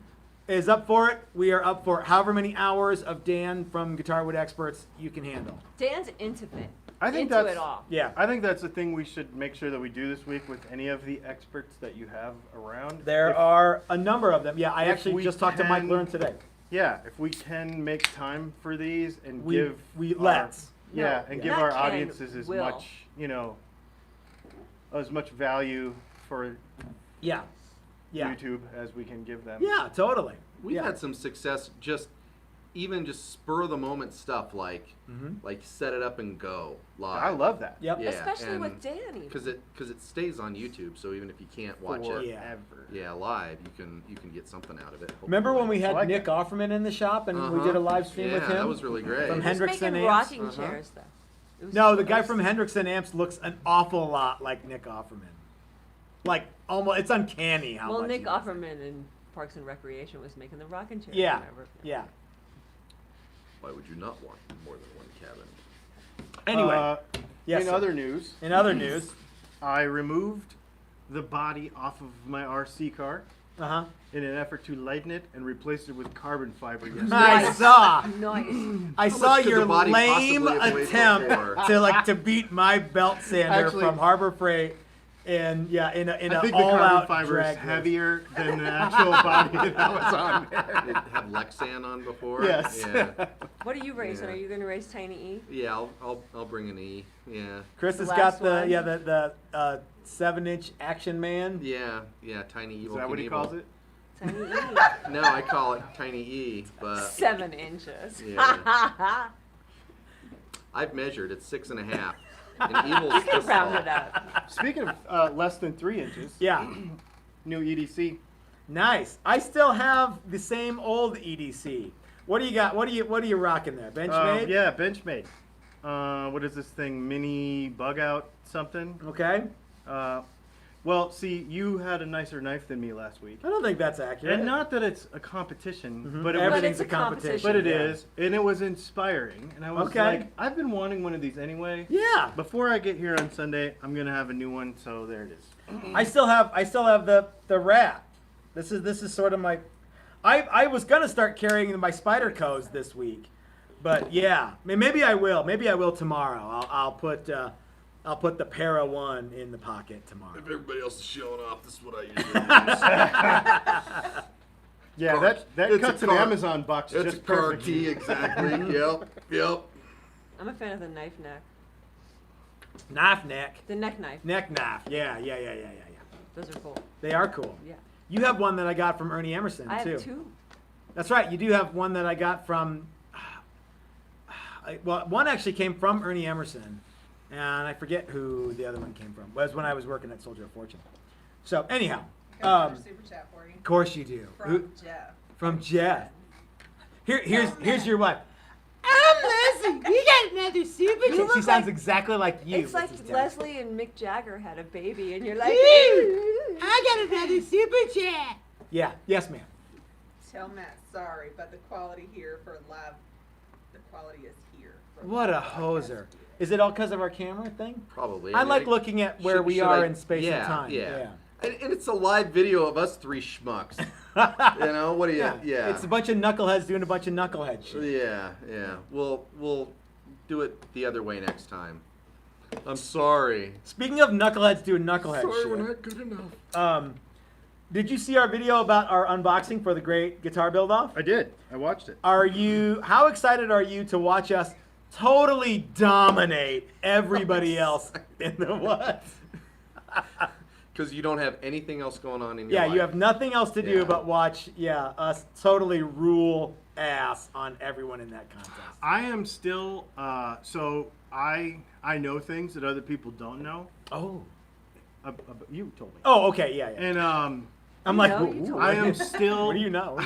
[SPEAKER 1] is up for it, we are up for it. However many hours of Dan from Guitar Wood Experts you can handle.
[SPEAKER 5] Dan's intimate.
[SPEAKER 4] I think
[SPEAKER 5] into
[SPEAKER 4] that's
[SPEAKER 5] it all.
[SPEAKER 1] Yeah.
[SPEAKER 4] I think that's the thing we should make sure that we do this week with any of the experts that you have around.
[SPEAKER 1] There
[SPEAKER 4] If-
[SPEAKER 1] are a number of them. Yeah, I
[SPEAKER 4] if
[SPEAKER 1] actually
[SPEAKER 4] we
[SPEAKER 1] just talked to Mike
[SPEAKER 4] can-
[SPEAKER 1] Learn today.
[SPEAKER 4] Yeah, if we can make time for these and
[SPEAKER 1] We-
[SPEAKER 4] give
[SPEAKER 1] we-
[SPEAKER 4] our-
[SPEAKER 1] let's.
[SPEAKER 4] yeah,
[SPEAKER 5] No,
[SPEAKER 4] and give
[SPEAKER 5] not
[SPEAKER 4] our
[SPEAKER 5] can,
[SPEAKER 4] audiences as
[SPEAKER 5] will.
[SPEAKER 4] much, as much value for
[SPEAKER 1] Yeah. Yeah.
[SPEAKER 4] YouTube as we can give them.
[SPEAKER 1] Yeah, totally.
[SPEAKER 2] We've
[SPEAKER 1] Yeah.
[SPEAKER 2] had some success even just spur of the moment stuff like set it up and go live.
[SPEAKER 4] I love that.
[SPEAKER 1] Yep.
[SPEAKER 2] Yeah,
[SPEAKER 5] Especially with
[SPEAKER 2] and-
[SPEAKER 5] Danny.
[SPEAKER 2] Because it stays on YouTube, so even if you can't watch
[SPEAKER 4] Forever.
[SPEAKER 2] it, live, you can get something out of it.
[SPEAKER 1] Remember when we had
[SPEAKER 4] I like
[SPEAKER 1] Nick Offerman in the shop and we
[SPEAKER 2] Uh-huh.
[SPEAKER 1] did a live stream
[SPEAKER 2] Yeah,
[SPEAKER 1] with him?
[SPEAKER 2] that was really great.
[SPEAKER 1] From
[SPEAKER 5] He was
[SPEAKER 1] Hendrickson
[SPEAKER 5] making
[SPEAKER 1] amps?
[SPEAKER 5] rocking
[SPEAKER 2] Uh-huh.
[SPEAKER 5] chairs though. It was
[SPEAKER 1] No, the guy
[SPEAKER 5] gross.
[SPEAKER 1] from Hendrickson Amps looks an awful lot like Nick Offerman. Like almost, it's uncanny how
[SPEAKER 5] Well,
[SPEAKER 1] much.
[SPEAKER 5] Nick
[SPEAKER 1] he does.
[SPEAKER 5] Offerman in Parks and Recreation was making the rocking chairs.
[SPEAKER 1] Yeah,
[SPEAKER 5] Remember?
[SPEAKER 1] yeah.
[SPEAKER 2] Why would you not want more than one cabin?
[SPEAKER 1] Anyway, yes.
[SPEAKER 4] In
[SPEAKER 1] sir.
[SPEAKER 4] other news,
[SPEAKER 1] In other news,
[SPEAKER 4] I removed the body off of my RC car
[SPEAKER 1] uh-huh.
[SPEAKER 4] in an effort to lighten it and replace it with carbon fiber yesterday.
[SPEAKER 1] I saw.
[SPEAKER 5] Nice.
[SPEAKER 1] I
[SPEAKER 2] How
[SPEAKER 1] saw
[SPEAKER 2] much could
[SPEAKER 1] your
[SPEAKER 2] the body
[SPEAKER 1] lame
[SPEAKER 2] possibly have weighed
[SPEAKER 1] attempt
[SPEAKER 2] before?
[SPEAKER 1] to beat my belt sander
[SPEAKER 4] Actually-
[SPEAKER 1] from Harbor Freight, and in
[SPEAKER 4] I
[SPEAKER 1] a
[SPEAKER 4] think the
[SPEAKER 1] all
[SPEAKER 4] carbon
[SPEAKER 1] out
[SPEAKER 4] fiber
[SPEAKER 1] drag
[SPEAKER 4] is
[SPEAKER 1] race.
[SPEAKER 4] heavier than the actual body that was on there.
[SPEAKER 2] Did it have Lexan on before?
[SPEAKER 4] Yes.
[SPEAKER 2] Yeah.
[SPEAKER 5] What are you racing?
[SPEAKER 2] Yeah.
[SPEAKER 5] Are you going to race Tiny E?
[SPEAKER 2] Yeah, I'll bring an E. Yeah.
[SPEAKER 1] Chris
[SPEAKER 5] The
[SPEAKER 1] has got
[SPEAKER 5] last one?
[SPEAKER 1] the 7-inch Action Man.
[SPEAKER 2] Yeah. Tiny
[SPEAKER 4] Is
[SPEAKER 2] Evil
[SPEAKER 4] that what he
[SPEAKER 2] Knievel.
[SPEAKER 4] calls it?
[SPEAKER 5] Tiny E.
[SPEAKER 2] No, I call it Tiny E, but
[SPEAKER 5] 7 inches.
[SPEAKER 2] Yeah. I've measured. It's 6.5. And Evil's
[SPEAKER 5] You can
[SPEAKER 2] this
[SPEAKER 5] round
[SPEAKER 2] tall.
[SPEAKER 5] it up.
[SPEAKER 4] Speaking of less than 3 inches,
[SPEAKER 1] Yeah.
[SPEAKER 4] new EDC.
[SPEAKER 1] Nice. I still have the same old EDC. What do you got? What are you rocking there? Benchmade?
[SPEAKER 4] Yeah, Benchmade. What is this thing? Mini bug out something?
[SPEAKER 1] Okay.
[SPEAKER 4] Well, see, you had a nicer knife than me last week.
[SPEAKER 1] I don't think that's accurate.
[SPEAKER 4] And not that it's a competition,
[SPEAKER 1] Mhm.
[SPEAKER 4] but it was,
[SPEAKER 1] Everything's
[SPEAKER 5] But it's
[SPEAKER 1] a
[SPEAKER 5] a
[SPEAKER 1] competition.
[SPEAKER 5] competition.
[SPEAKER 4] but it
[SPEAKER 1] yeah.
[SPEAKER 4] is, and it was inspiring. And I was
[SPEAKER 1] Okay.
[SPEAKER 4] like, I've been wanting one of these anyway.
[SPEAKER 1] Yeah.
[SPEAKER 4] Before I get here on Sunday, I'm gonna have a new one. So there it is.
[SPEAKER 1] I still have the rat. This is sort of my. I was gonna start carrying my Spider codes this week, but yeah, maybe I will. Maybe I will tomorrow. I'll put the Para one in the pocket tomorrow.
[SPEAKER 2] If everybody else is showing off, this is what I usually use.
[SPEAKER 4] Yeah,
[SPEAKER 2] Car-
[SPEAKER 4] that
[SPEAKER 2] it's
[SPEAKER 4] cuts
[SPEAKER 2] a
[SPEAKER 4] an
[SPEAKER 2] car-
[SPEAKER 4] Amazon box
[SPEAKER 2] It's a
[SPEAKER 4] just
[SPEAKER 2] car
[SPEAKER 4] perfect.
[SPEAKER 2] key, exactly. Yep.
[SPEAKER 5] I'm a fan of the knife neck.
[SPEAKER 1] Knife neck.
[SPEAKER 5] The neck knife.
[SPEAKER 1] Neck knife. Yeah.
[SPEAKER 5] Those are cool.
[SPEAKER 1] They are cool.
[SPEAKER 5] Yeah.
[SPEAKER 1] You have one that I got from Ernie Emerson
[SPEAKER 5] I
[SPEAKER 1] too.
[SPEAKER 5] have 2.
[SPEAKER 1] That's right. You do have one that I got from. Well, one actually came from Ernie Emerson, and I forget who the other one came from. It was when I was working at Soldier of Fortune. So anyhow,
[SPEAKER 3] Got another super chat for you.
[SPEAKER 1] of course you do.
[SPEAKER 3] From Jeff.
[SPEAKER 1] From Jeff. Here's your wife. I'm Leslie. You got another super chat. She
[SPEAKER 5] look
[SPEAKER 1] sounds
[SPEAKER 5] like-
[SPEAKER 1] exactly like you.
[SPEAKER 5] It's like
[SPEAKER 1] Mrs. Dowd.
[SPEAKER 5] Leslie and Mick Jagger had a baby, and you're like,
[SPEAKER 1] I got another super chat. Yeah. Yes, ma'am.
[SPEAKER 3] Tell Matt sorry, but the quality here for live, the quality is here. for
[SPEAKER 1] What a
[SPEAKER 3] live podcast.
[SPEAKER 1] hoser. Is it all because of our camera thing?
[SPEAKER 2] Probably.
[SPEAKER 1] I
[SPEAKER 2] mean,
[SPEAKER 1] like looking at where we
[SPEAKER 2] should
[SPEAKER 1] are
[SPEAKER 2] I-
[SPEAKER 1] in space and time.
[SPEAKER 2] Yeah. And it's a live video of us 3 schmucks. You know, what do you? Yeah.
[SPEAKER 1] It's a bunch of knuckleheads doing a bunch of knucklehead shit.
[SPEAKER 2] Yeah. We'll do it the other way next time. I'm sorry.
[SPEAKER 1] Speaking of knuckleheads doing knucklehead
[SPEAKER 2] Sorry,
[SPEAKER 1] shit,
[SPEAKER 2] we're not good enough.
[SPEAKER 1] did you see our video about our unboxing for the great guitar build off?
[SPEAKER 4] I did. I watched it.
[SPEAKER 1] How excited are you to watch us totally dominate everybody else in the what?
[SPEAKER 2] Because you don't have anything else going on in your
[SPEAKER 1] Yeah,
[SPEAKER 2] life.
[SPEAKER 1] you have nothing else to do
[SPEAKER 2] Yeah.
[SPEAKER 1] but watch us totally rule ass on everyone in that contest.
[SPEAKER 4] I am still. So I know things that other people don't know.
[SPEAKER 1] Oh.
[SPEAKER 4] You told me.
[SPEAKER 1] Oh, okay, yeah.
[SPEAKER 4] And
[SPEAKER 1] I'm
[SPEAKER 5] You
[SPEAKER 1] like,
[SPEAKER 5] know, you
[SPEAKER 1] ooh,
[SPEAKER 5] told
[SPEAKER 4] I
[SPEAKER 5] me.
[SPEAKER 4] am still.
[SPEAKER 1] What do you know?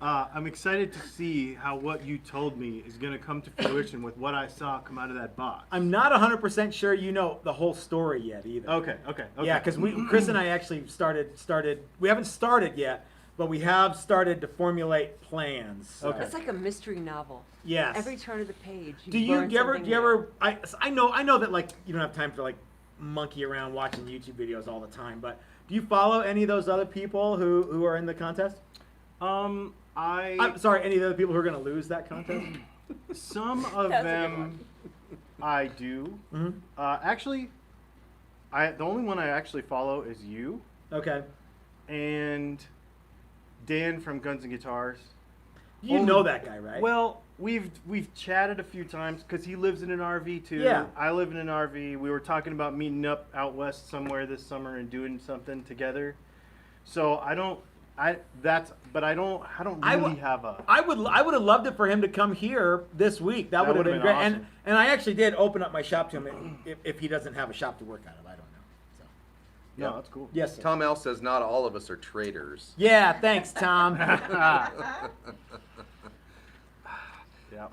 [SPEAKER 4] I'm excited to see how what you told me is going to come to fruition with what I saw come out of that box.
[SPEAKER 1] I'm not 100% sure you know the whole story yet either.
[SPEAKER 4] Okay.
[SPEAKER 1] Yeah, because Chris and I actually started. We haven't started yet, but we have started to formulate plans. So.
[SPEAKER 4] Okay.
[SPEAKER 5] it's like a mystery novel.
[SPEAKER 1] Yes.
[SPEAKER 5] Every turn of the page.
[SPEAKER 1] do you
[SPEAKER 5] learn
[SPEAKER 1] ever?
[SPEAKER 5] something
[SPEAKER 1] Do you
[SPEAKER 5] new.
[SPEAKER 1] ever? I know that like you don't have time to like monkey around watching YouTube videos all the time, but do you follow any of those other people who are in the contest? I'm sorry, any of the other people who are going to lose that contest?
[SPEAKER 4] Some of
[SPEAKER 5] That's a good
[SPEAKER 4] them I do.
[SPEAKER 1] Mm-hmm.
[SPEAKER 4] Actually, the only one I actually follow is you
[SPEAKER 1] Okay.
[SPEAKER 4] and Dan from Guns and Guitars.
[SPEAKER 1] You
[SPEAKER 4] Only-
[SPEAKER 1] know that guy, right?
[SPEAKER 4] Well, we've chatted a few times because he lives in an RV too.
[SPEAKER 1] Yeah.
[SPEAKER 4] I live in an RV. We were talking about meeting up out west somewhere this summer and doing something together. So I don't really have a.
[SPEAKER 1] I would have loved it for him to come here this week. That would have been great.
[SPEAKER 4] awesome.
[SPEAKER 1] And I actually did open up my shop to him if he doesn't have a shop to work out of. I don't know. So.
[SPEAKER 4] No, that's cool.
[SPEAKER 1] Yes, sir.
[SPEAKER 2] Tom L says not all of us are traders.
[SPEAKER 1] Yeah, thanks, Tom.
[SPEAKER 4] Yeah.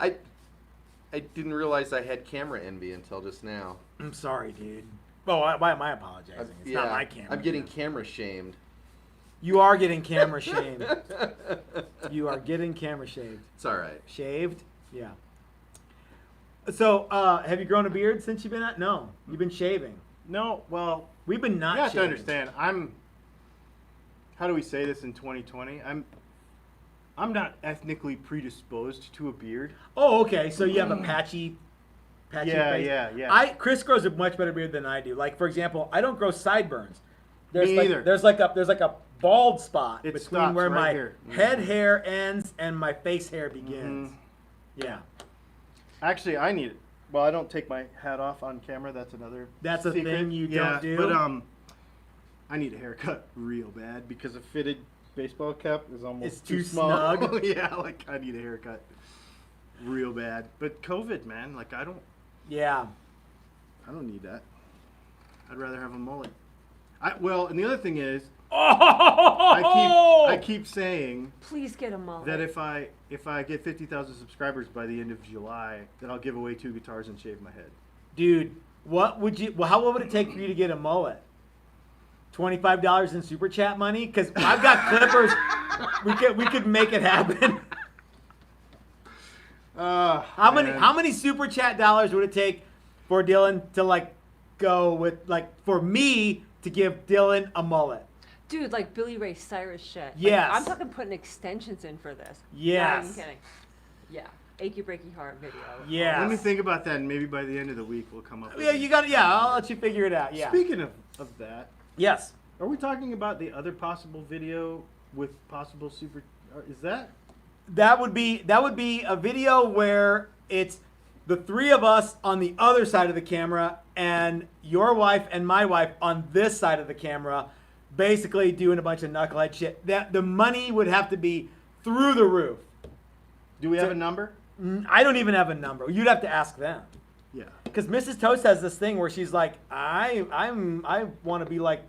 [SPEAKER 2] I didn't realize I had camera envy until just now.
[SPEAKER 1] I'm sorry, dude. Well, why am I apologizing? It's not my camera.
[SPEAKER 2] I'm getting camera shamed.
[SPEAKER 1] You are getting camera shamed. You are getting camera shaved.
[SPEAKER 2] It's all right.
[SPEAKER 1] Shaved? Yeah. So, have you grown a beard since you've been at? No, you've been shaving.
[SPEAKER 4] No, well,
[SPEAKER 1] We've been not
[SPEAKER 4] you have to
[SPEAKER 1] shaving.
[SPEAKER 4] understand. How do we say this in 2020? I'm not ethnically predisposed to a beard.
[SPEAKER 1] Oh, okay. So you have a patchy
[SPEAKER 4] Yeah,
[SPEAKER 1] face.
[SPEAKER 4] yeah.
[SPEAKER 1] Chris grows a much better beard than I do. Like, for example, I don't grow sideburns.
[SPEAKER 4] Me either.
[SPEAKER 1] There's like a bald spot
[SPEAKER 4] It
[SPEAKER 1] between
[SPEAKER 4] stops
[SPEAKER 1] where
[SPEAKER 4] right
[SPEAKER 1] my
[SPEAKER 4] here.
[SPEAKER 1] head hair ends and my face hair begins.
[SPEAKER 4] Mm-hmm.
[SPEAKER 1] Yeah.
[SPEAKER 4] Actually, I need it. Well, I don't take my hat off on camera. That's another.
[SPEAKER 1] That's a
[SPEAKER 4] secret.
[SPEAKER 1] thing you don't do?
[SPEAKER 4] But I need a haircut real bad because a fitted baseball cap is almost
[SPEAKER 1] It's too
[SPEAKER 4] small.
[SPEAKER 1] snug?
[SPEAKER 4] Yeah, like I need a haircut real bad. But COVID, man, like I don't need that. I'd rather have a mullet. And the other thing is, I keep saying
[SPEAKER 5] Please get a mullet.
[SPEAKER 4] that if I get 50,000 subscribers by the end of July, then I'll give away 2 guitars and shave my head.
[SPEAKER 1] Dude, what would it take for you to get a mullet? $25 in super chat money? Because I've got clippers. we could make it happen. How many super chat dollars would it take for Dylan to go with for me to give Dylan a mullet?
[SPEAKER 5] Dude, like Billy Ray Cyrus shit.
[SPEAKER 1] Yes.
[SPEAKER 5] I'm talking putting extensions in for this.
[SPEAKER 1] Yes.
[SPEAKER 5] Not even kidding. Yeah. Achy Breaky Heart video.
[SPEAKER 1] Yes.
[SPEAKER 4] Let me think about that, and maybe by the end of the week we'll come up with
[SPEAKER 1] Yeah,
[SPEAKER 4] it.
[SPEAKER 1] you got it. Yeah, I'll let you figure it out. Yeah.
[SPEAKER 4] Speaking of that,
[SPEAKER 1] Yes.
[SPEAKER 4] are we talking about the other possible video with possible super? Is that?
[SPEAKER 1] That would be a video where it's the three of us on the other side of the camera and your wife and my wife on this side of the camera, basically doing a bunch of knucklehead shit. That the money would have to be through the roof.
[SPEAKER 4] Do we have a number?
[SPEAKER 1] I don't even have a number. You'd have to ask them.
[SPEAKER 4] Yeah.
[SPEAKER 1] Because Mrs. Toast has this thing where she's like, I want to be like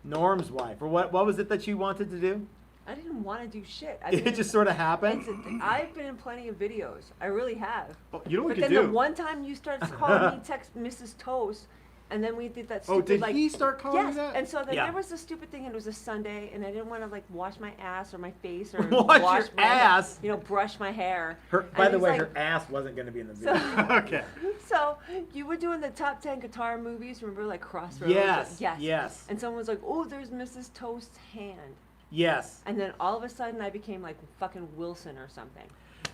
[SPEAKER 1] Norm's wife, or what was it that she wanted to do?
[SPEAKER 5] I didn't want to do shit.
[SPEAKER 1] It just sort of happened.
[SPEAKER 5] I've been in plenty of videos. I really have.
[SPEAKER 4] Oh, you know what
[SPEAKER 5] But
[SPEAKER 4] we
[SPEAKER 5] then
[SPEAKER 4] could do?
[SPEAKER 5] the one time you started calling me text Mrs. Toast, and then we did that stupid
[SPEAKER 4] did he start calling
[SPEAKER 5] yes.
[SPEAKER 4] you that?
[SPEAKER 5] And so then
[SPEAKER 1] Yeah.
[SPEAKER 5] there was this stupid thing, and it was a Sunday, and I didn't want to wash my ass or my face or
[SPEAKER 1] Wash
[SPEAKER 5] wash
[SPEAKER 1] your
[SPEAKER 5] my
[SPEAKER 1] ass?
[SPEAKER 5] brush my hair.
[SPEAKER 1] By
[SPEAKER 5] And
[SPEAKER 1] the
[SPEAKER 5] he's
[SPEAKER 1] way,
[SPEAKER 5] like-
[SPEAKER 1] her ass wasn't going to be in the video.
[SPEAKER 5] So,
[SPEAKER 4] Okay.
[SPEAKER 5] so you were doing the top 10 guitar movies, remember, like Crossroads?
[SPEAKER 1] Yes,
[SPEAKER 5] Yes.
[SPEAKER 1] yes.
[SPEAKER 5] And someone was like, "Oh, there's Mrs. Toast's hand,"
[SPEAKER 1] Yes.
[SPEAKER 5] and then all of a sudden I became like fucking Wilson or something.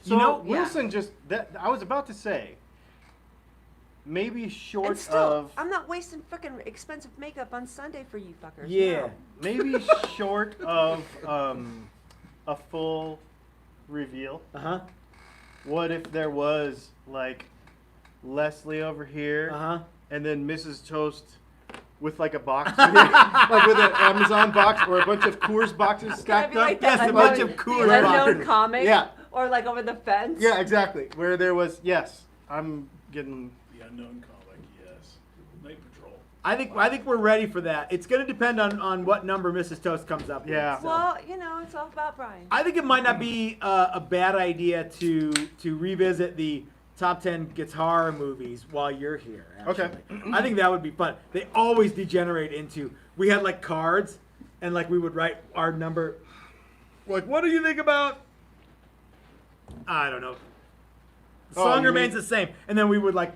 [SPEAKER 4] So
[SPEAKER 1] You know-
[SPEAKER 4] Wilson I was about to say, maybe short
[SPEAKER 5] And still,
[SPEAKER 4] of
[SPEAKER 5] I'm not wasting fucking expensive makeup on Sunday for you fuckers.
[SPEAKER 1] Yeah.
[SPEAKER 5] No.
[SPEAKER 4] maybe short of a full reveal.
[SPEAKER 1] Uh-huh.
[SPEAKER 4] What if there was Leslie over here,
[SPEAKER 1] Uh-huh.
[SPEAKER 4] and then Mrs. Toast with a box, like with an Amazon box or a bunch of Coors boxes
[SPEAKER 5] Can I
[SPEAKER 4] stacked
[SPEAKER 5] be
[SPEAKER 4] up?
[SPEAKER 5] like
[SPEAKER 1] Yes,
[SPEAKER 5] that
[SPEAKER 1] a bunch
[SPEAKER 5] unknown-
[SPEAKER 1] of Coors
[SPEAKER 5] the unknown
[SPEAKER 1] boxes.
[SPEAKER 5] comic?
[SPEAKER 4] Yeah.
[SPEAKER 5] Or like over the fence?
[SPEAKER 4] Yeah, exactly. Where there was, yes, I'm getting.
[SPEAKER 6] The unknown comic, yes. Night Patrol.
[SPEAKER 1] I think we're ready for that. It's going to depend on what number Mrs. Toast comes up
[SPEAKER 4] Yeah.
[SPEAKER 1] with. so.
[SPEAKER 5] Well, it's all about Brian.
[SPEAKER 1] I think it might not be a bad idea to revisit the top 10 guitar movies while you're here. Actually.
[SPEAKER 4] Okay.
[SPEAKER 1] I think that would be fun. They always degenerate into, we had cards, and we would write our number. What do you think about? I don't know. The
[SPEAKER 4] Oh,
[SPEAKER 1] song
[SPEAKER 4] you
[SPEAKER 1] remains
[SPEAKER 4] mean-
[SPEAKER 1] the same, and then we would like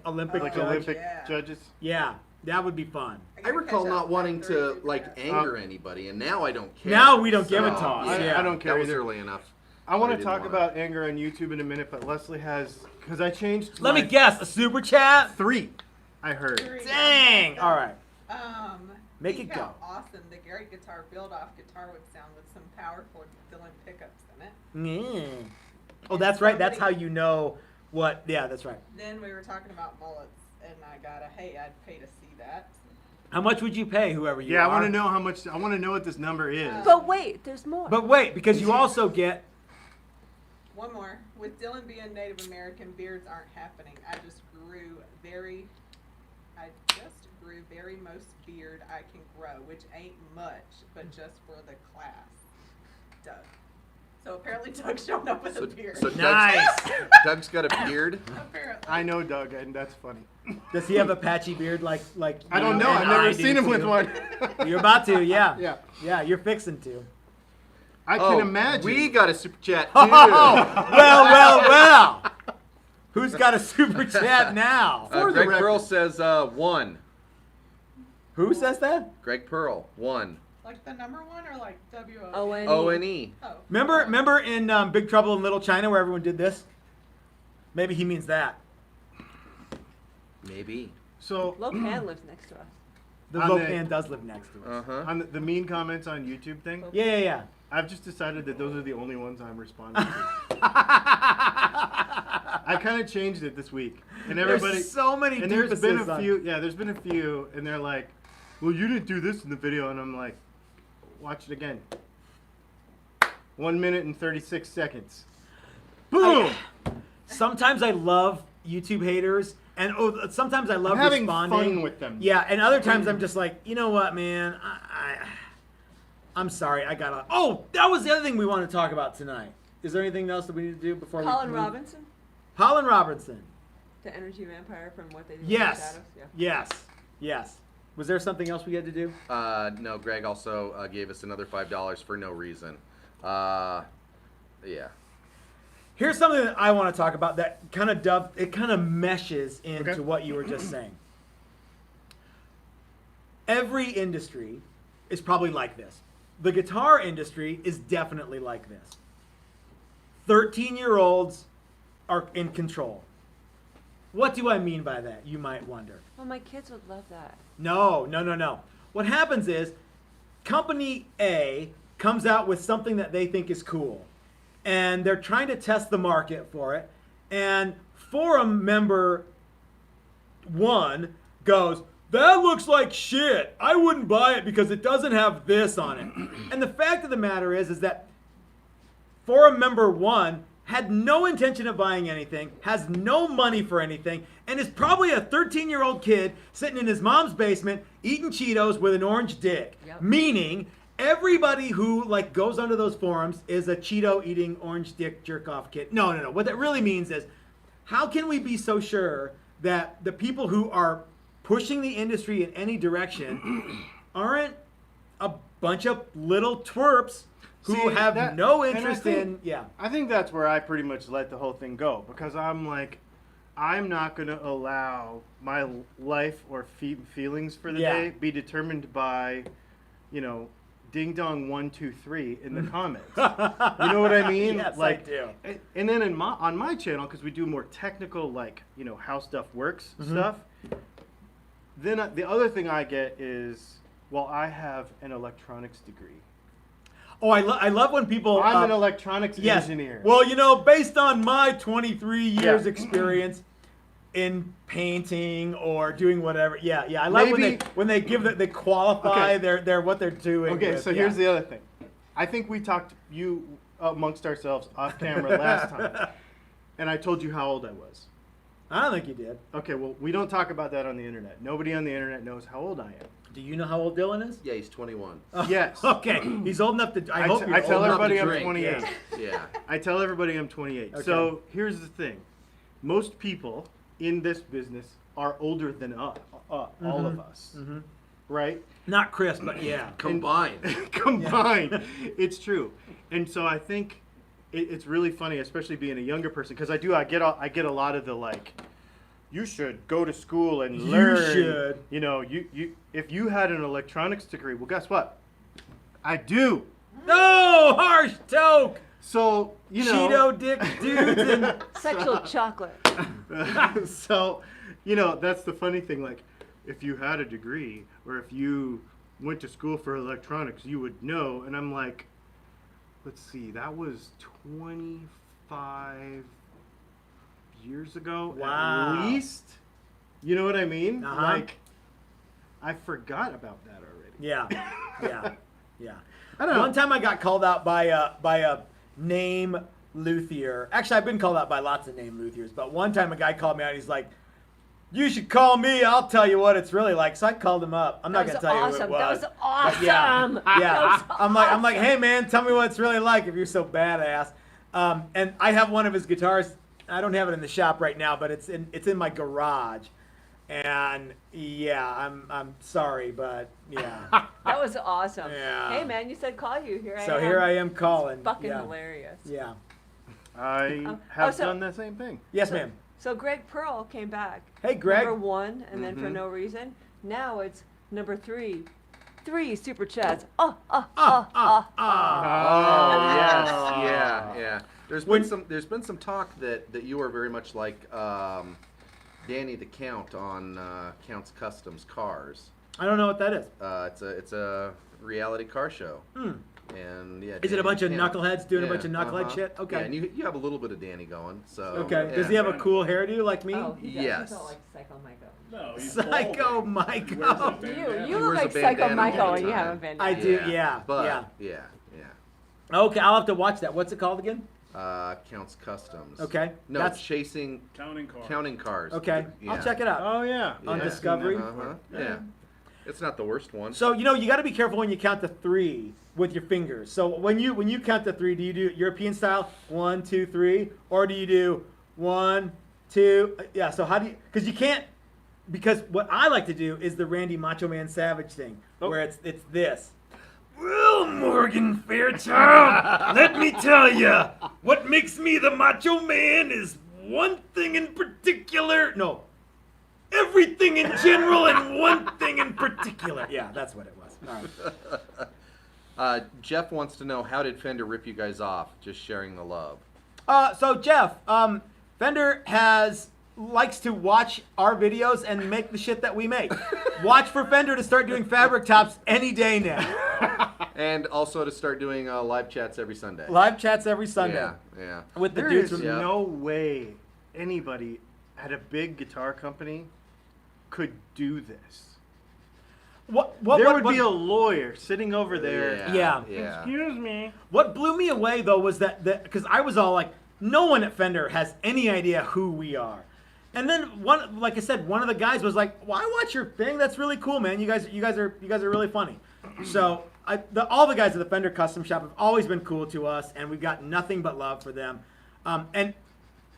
[SPEAKER 1] Olympic
[SPEAKER 4] Like
[SPEAKER 1] judge.
[SPEAKER 4] Olympic
[SPEAKER 3] Yeah.
[SPEAKER 4] judges.
[SPEAKER 1] Yeah, that would be fun.
[SPEAKER 2] I
[SPEAKER 3] gotta
[SPEAKER 2] recall
[SPEAKER 3] catch
[SPEAKER 2] not
[SPEAKER 3] up
[SPEAKER 2] wanting
[SPEAKER 3] after
[SPEAKER 2] to
[SPEAKER 3] we do that.
[SPEAKER 2] anger anybody, and now I don't care.
[SPEAKER 1] Now we don't give a
[SPEAKER 2] So,
[SPEAKER 1] toss.
[SPEAKER 4] I don't care
[SPEAKER 2] That was
[SPEAKER 4] either.
[SPEAKER 2] early enough.
[SPEAKER 4] I want
[SPEAKER 2] I
[SPEAKER 4] to
[SPEAKER 2] didn't
[SPEAKER 4] talk
[SPEAKER 2] wanna-
[SPEAKER 4] about anger on YouTube in a minute, but Leslie has, because I changed.
[SPEAKER 1] Let me
[SPEAKER 4] my
[SPEAKER 1] guess, a super chat?
[SPEAKER 4] 3. I heard.
[SPEAKER 3] Three.
[SPEAKER 1] Dang! All right. Make
[SPEAKER 3] Think
[SPEAKER 1] it
[SPEAKER 3] how
[SPEAKER 1] go.
[SPEAKER 3] awesome the Gary guitar build-off guitar would sound with some powerful Dylan pickups in it.
[SPEAKER 1] Mm. Oh, that's right. That's how you know what. Yeah, that's right.
[SPEAKER 3] Then we were talking about mullets, and I got a hey, I'd pay to see that.
[SPEAKER 1] How much would you pay whoever you
[SPEAKER 4] Yeah,
[SPEAKER 1] are?
[SPEAKER 4] I want to know how much. I want to know what this number is.
[SPEAKER 5] But wait, there's more.
[SPEAKER 1] But wait, because you also get.
[SPEAKER 3] One more. With Dylan being Native American, beards aren't happening. I just grew very most beard I can grow, which ain't much, but just for the class. Doug. So apparently Doug's showing up with a beard.
[SPEAKER 2] So
[SPEAKER 1] Nice.
[SPEAKER 2] Doug's got a beard.
[SPEAKER 3] Apparently.
[SPEAKER 4] I know Doug, and that's funny.
[SPEAKER 1] Does he have a patchy beard like?
[SPEAKER 4] I don't
[SPEAKER 1] you
[SPEAKER 4] know.
[SPEAKER 1] and
[SPEAKER 4] I've never
[SPEAKER 1] I do
[SPEAKER 4] seen him
[SPEAKER 1] too?
[SPEAKER 4] with one.
[SPEAKER 1] You're about to, yeah.
[SPEAKER 4] Yeah.
[SPEAKER 1] Yeah, you're fixing to.
[SPEAKER 4] I can imagine.
[SPEAKER 2] We got a super chat too.
[SPEAKER 1] Oh, well. Who's got a super chat now?
[SPEAKER 4] For the
[SPEAKER 2] Greg
[SPEAKER 4] record.
[SPEAKER 2] Pearl says 1.
[SPEAKER 1] Who says that?
[SPEAKER 2] Greg Pearl 1.
[SPEAKER 3] Like the number one or like W-O?
[SPEAKER 5] O-N-E.
[SPEAKER 2] O-N-E.
[SPEAKER 3] Oh.
[SPEAKER 1] Remember in Big Trouble in Little China where everyone did this? Maybe he means that.
[SPEAKER 2] Maybe.
[SPEAKER 4] So
[SPEAKER 5] Lopan lives next to us.
[SPEAKER 1] The
[SPEAKER 4] On
[SPEAKER 1] Lopan does live next to us.
[SPEAKER 2] Uh-huh.
[SPEAKER 4] on the mean comments on YouTube thing,
[SPEAKER 1] Yeah.
[SPEAKER 4] I've just decided that those are the only ones I'm responding to. I kind of changed it this week, and everybody.
[SPEAKER 1] There's so many.
[SPEAKER 4] And there's been
[SPEAKER 1] doofuses
[SPEAKER 4] a
[SPEAKER 1] on-
[SPEAKER 4] few. Yeah, there's been a few, and they're like, "Well, you didn't do this in the video," and I'm like, "Watch it again." 1 minute and 36 seconds. Boom.
[SPEAKER 1] Sometimes I love YouTube haters, and sometimes I love
[SPEAKER 4] I'm having
[SPEAKER 1] responding.
[SPEAKER 4] fun with them.
[SPEAKER 1] Yeah, and other times I'm just like, you know what, man? I'm sorry, I gotta. Oh, that was the other thing we want to talk about tonight. Is there anything else that we need to do before
[SPEAKER 5] Colin
[SPEAKER 1] we?
[SPEAKER 5] Robinson,
[SPEAKER 1] Colin Robinson.
[SPEAKER 5] the energy vampire from What They Do in
[SPEAKER 1] Yes.
[SPEAKER 5] the Shadows. Yeah.
[SPEAKER 1] Yes. Was there something else we had to do?
[SPEAKER 2] No, Greg also gave us another $5 for no reason. Yeah.
[SPEAKER 1] Here's something that I want to talk about that kind of meshes into
[SPEAKER 4] Okay.
[SPEAKER 1] what you were just saying. Every industry is probably like this. The guitar industry is definitely like this. 13-year-olds are in control. What do I mean by that? You might wonder.
[SPEAKER 5] Well, my kids would love that.
[SPEAKER 1] No. What happens is company A comes out with something that they think is cool, and they're trying to test the market for it, and forum member 1 goes, "That looks like shit. I wouldn't buy it because it doesn't have this on it." And the fact of the matter is that forum member 1 had no intention of buying anything, has no money for anything, and is probably a 13-year-old kid sitting in his mom's basement eating Cheetos with an orange dick.
[SPEAKER 5] Yep.
[SPEAKER 1] Meaning everybody who goes onto those forums is a Cheeto eating orange dick jerk off kid. No. What that really means is, how can we be so sure that the people who are pushing the industry in any direction aren't a bunch of little twerps who
[SPEAKER 4] See,
[SPEAKER 1] have
[SPEAKER 4] that-
[SPEAKER 1] no
[SPEAKER 4] and I
[SPEAKER 1] interest
[SPEAKER 4] think-
[SPEAKER 1] in, yeah.
[SPEAKER 4] I think that's where I pretty much let the whole thing go, because I'm like, I'm not going to allow my life or feelings for the
[SPEAKER 1] Yeah.
[SPEAKER 4] day be determined by, ding dong 1 2 3 in the comments. You know what I mean?
[SPEAKER 1] Yes, I do.
[SPEAKER 4] And then on my channel, because we do more technical, how stuff works stuff. Then the other thing I get is, well, I have an electronics degree.
[SPEAKER 1] Oh, I love when people.
[SPEAKER 4] I'm an electronics
[SPEAKER 1] yes.
[SPEAKER 4] engineer.
[SPEAKER 1] Well, based on my 23 years
[SPEAKER 4] Yeah.
[SPEAKER 1] experience in painting or doing whatever. Yeah. I love
[SPEAKER 4] Maybe-
[SPEAKER 1] when they give they qualify
[SPEAKER 4] Okay.
[SPEAKER 1] their what they're doing.
[SPEAKER 4] Okay,
[SPEAKER 1] with,
[SPEAKER 4] so
[SPEAKER 1] yeah.
[SPEAKER 4] here's the other thing. I think we talked amongst ourselves off camera last time, and I told you how old I was.
[SPEAKER 1] I don't think you did.
[SPEAKER 4] Okay, well, we don't talk about that on the internet. Nobody on the internet knows how old I am.
[SPEAKER 1] Do you know how old Dylan is?
[SPEAKER 2] Yeah, he's 21.
[SPEAKER 4] Yes.
[SPEAKER 1] Okay, he's old enough to. I hope you're
[SPEAKER 4] I
[SPEAKER 1] old
[SPEAKER 4] tell
[SPEAKER 1] enough
[SPEAKER 4] everybody
[SPEAKER 1] to
[SPEAKER 4] I'm
[SPEAKER 1] drink.
[SPEAKER 4] 28.
[SPEAKER 2] Yeah.
[SPEAKER 4] I tell everybody I'm 28.
[SPEAKER 1] Okay.
[SPEAKER 4] So here's the thing. Most people in this business are older than all of us, right?
[SPEAKER 1] Not Chris, but yeah.
[SPEAKER 2] Combined.
[SPEAKER 4] Combined. It's true. And so I think it's really funny, especially being a younger person, because I get a lot of the you should go to school and
[SPEAKER 1] You
[SPEAKER 4] learn.
[SPEAKER 1] should.
[SPEAKER 4] You if you had an electronics degree, well, guess what? I do.
[SPEAKER 1] No, harsh toke.
[SPEAKER 4] So
[SPEAKER 1] Cheeto dick dudes and
[SPEAKER 5] Sexual chocolate.
[SPEAKER 4] so that's the funny thing. If you had a degree or if you went to school for electronics, you would know. And I'm like, let's see, that was 25 years ago
[SPEAKER 1] Wow.
[SPEAKER 4] at least. You know what I mean?
[SPEAKER 1] Uh-huh.
[SPEAKER 4] I forgot about that already.
[SPEAKER 1] Yeah, yeah, yeah.
[SPEAKER 4] I don't know.
[SPEAKER 1] One time I got called out by a name luthier. Actually, I've been called out by lots of name luthiers, but one time a guy called me out. He's like, "You should call me. I'll tell you what it's really like." So I called him up. I'm not
[SPEAKER 5] That
[SPEAKER 1] gonna
[SPEAKER 5] was
[SPEAKER 1] tell you who it
[SPEAKER 5] awesome.
[SPEAKER 1] was.
[SPEAKER 5] That was awesome.
[SPEAKER 1] But yeah,
[SPEAKER 5] That
[SPEAKER 1] yeah.
[SPEAKER 5] was
[SPEAKER 1] I'm like, hey man, tell me what it's really like if you're so badass. And I have one of his guitars. I don't have it in the shop right now, but it's in my garage. And yeah, I'm sorry, but yeah.
[SPEAKER 5] That was awesome.
[SPEAKER 1] Yeah.
[SPEAKER 5] Hey man, you said call you. Here I am.
[SPEAKER 1] So here I am calling.
[SPEAKER 5] Fucking
[SPEAKER 1] yeah.
[SPEAKER 5] hilarious.
[SPEAKER 1] Yeah.
[SPEAKER 4] I have
[SPEAKER 5] so-
[SPEAKER 4] done the same thing.
[SPEAKER 1] Yes, ma'am.
[SPEAKER 5] So Greg Pearl came back.
[SPEAKER 1] Hey, Greg.
[SPEAKER 5] Number 1, and then for no reason. Now it's number 3. 3 super chats.
[SPEAKER 2] Oh
[SPEAKER 1] Ah.
[SPEAKER 2] yes, yeah. There's been some talk that you are very much like Danny the Count on Count's Customs Cars.
[SPEAKER 1] I don't know what that is.
[SPEAKER 2] It's a reality car show. And yeah.
[SPEAKER 1] Is it a
[SPEAKER 2] Danny
[SPEAKER 1] bunch
[SPEAKER 2] the
[SPEAKER 1] of
[SPEAKER 2] Count.
[SPEAKER 1] knuckleheads doing a
[SPEAKER 2] Yeah,
[SPEAKER 1] bunch of knucklehead shit? Okay.
[SPEAKER 2] Yeah, and you have a little bit of Danny going. So.
[SPEAKER 1] Okay.
[SPEAKER 2] Yeah.
[SPEAKER 1] Does he have a cool hairdo like me?
[SPEAKER 5] Oh, he does.
[SPEAKER 2] Yes.
[SPEAKER 5] He's all like Psycho Michael.
[SPEAKER 6] No, he's
[SPEAKER 1] Psycho
[SPEAKER 6] balding.
[SPEAKER 1] Michael.
[SPEAKER 6] He wears a bandana.
[SPEAKER 5] You
[SPEAKER 2] He
[SPEAKER 5] look
[SPEAKER 2] wears a
[SPEAKER 5] like Psycho
[SPEAKER 2] bandana
[SPEAKER 5] Michael
[SPEAKER 2] all the
[SPEAKER 5] and you have a
[SPEAKER 2] time.
[SPEAKER 5] bandana.
[SPEAKER 1] I do, yeah,
[SPEAKER 2] But,
[SPEAKER 1] yeah.
[SPEAKER 2] yeah.
[SPEAKER 1] Okay, I'll have to watch that. What's it called again?
[SPEAKER 2] Count's Customs.
[SPEAKER 1] Okay.
[SPEAKER 2] No,
[SPEAKER 1] That's
[SPEAKER 2] chasing
[SPEAKER 6] Counting cars.
[SPEAKER 1] okay.
[SPEAKER 2] Yeah.
[SPEAKER 1] I'll check it out.
[SPEAKER 4] Oh yeah.
[SPEAKER 1] On
[SPEAKER 2] Yeah.
[SPEAKER 1] Discovery?
[SPEAKER 2] Uh-huh. Yeah. It's not the worst one.
[SPEAKER 1] So you got to be careful when you count to 3 with your fingers. So when you count to 3, do you do European style 1, 2, 3, or do you do 1, 2? Yeah. So how do you? Because you can't. Because what I like to do is the Randy Macho Man Savage thing, where it's this. Well, Morgan Fairchild, let me tell you, what makes me the Macho Man is one thing in particular. No, everything in general and one thing in particular. Yeah, that's what it was. All right.
[SPEAKER 2] Jeff wants to know, how did Fender rip you guys off? Just sharing the love.
[SPEAKER 1] So Jeff, Fender likes to watch our videos and make the shit that we make. Watch for Fender to start doing fabric tops any day now.
[SPEAKER 2] And also to start doing live chats every Sunday.
[SPEAKER 1] Live chats every Sunday
[SPEAKER 2] Yeah, yeah.
[SPEAKER 1] with the
[SPEAKER 4] There
[SPEAKER 1] dudes
[SPEAKER 4] is
[SPEAKER 1] from.
[SPEAKER 2] Yeah.
[SPEAKER 4] no way anybody at a big guitar company could do this.
[SPEAKER 1] What
[SPEAKER 4] There
[SPEAKER 1] what,
[SPEAKER 4] would be a lawyer sitting over there.
[SPEAKER 1] Yeah.
[SPEAKER 2] Yeah.
[SPEAKER 4] Excuse me.
[SPEAKER 1] What blew me away though was that because I was all like, no one at Fender has any idea who we are. And then like I said, one of the guys was like, "Well, I watch your thing. That's really cool, man. You guys are really funny." So all the guys at the Fender Custom Shop have always been cool to us, and we've got nothing but love for them. And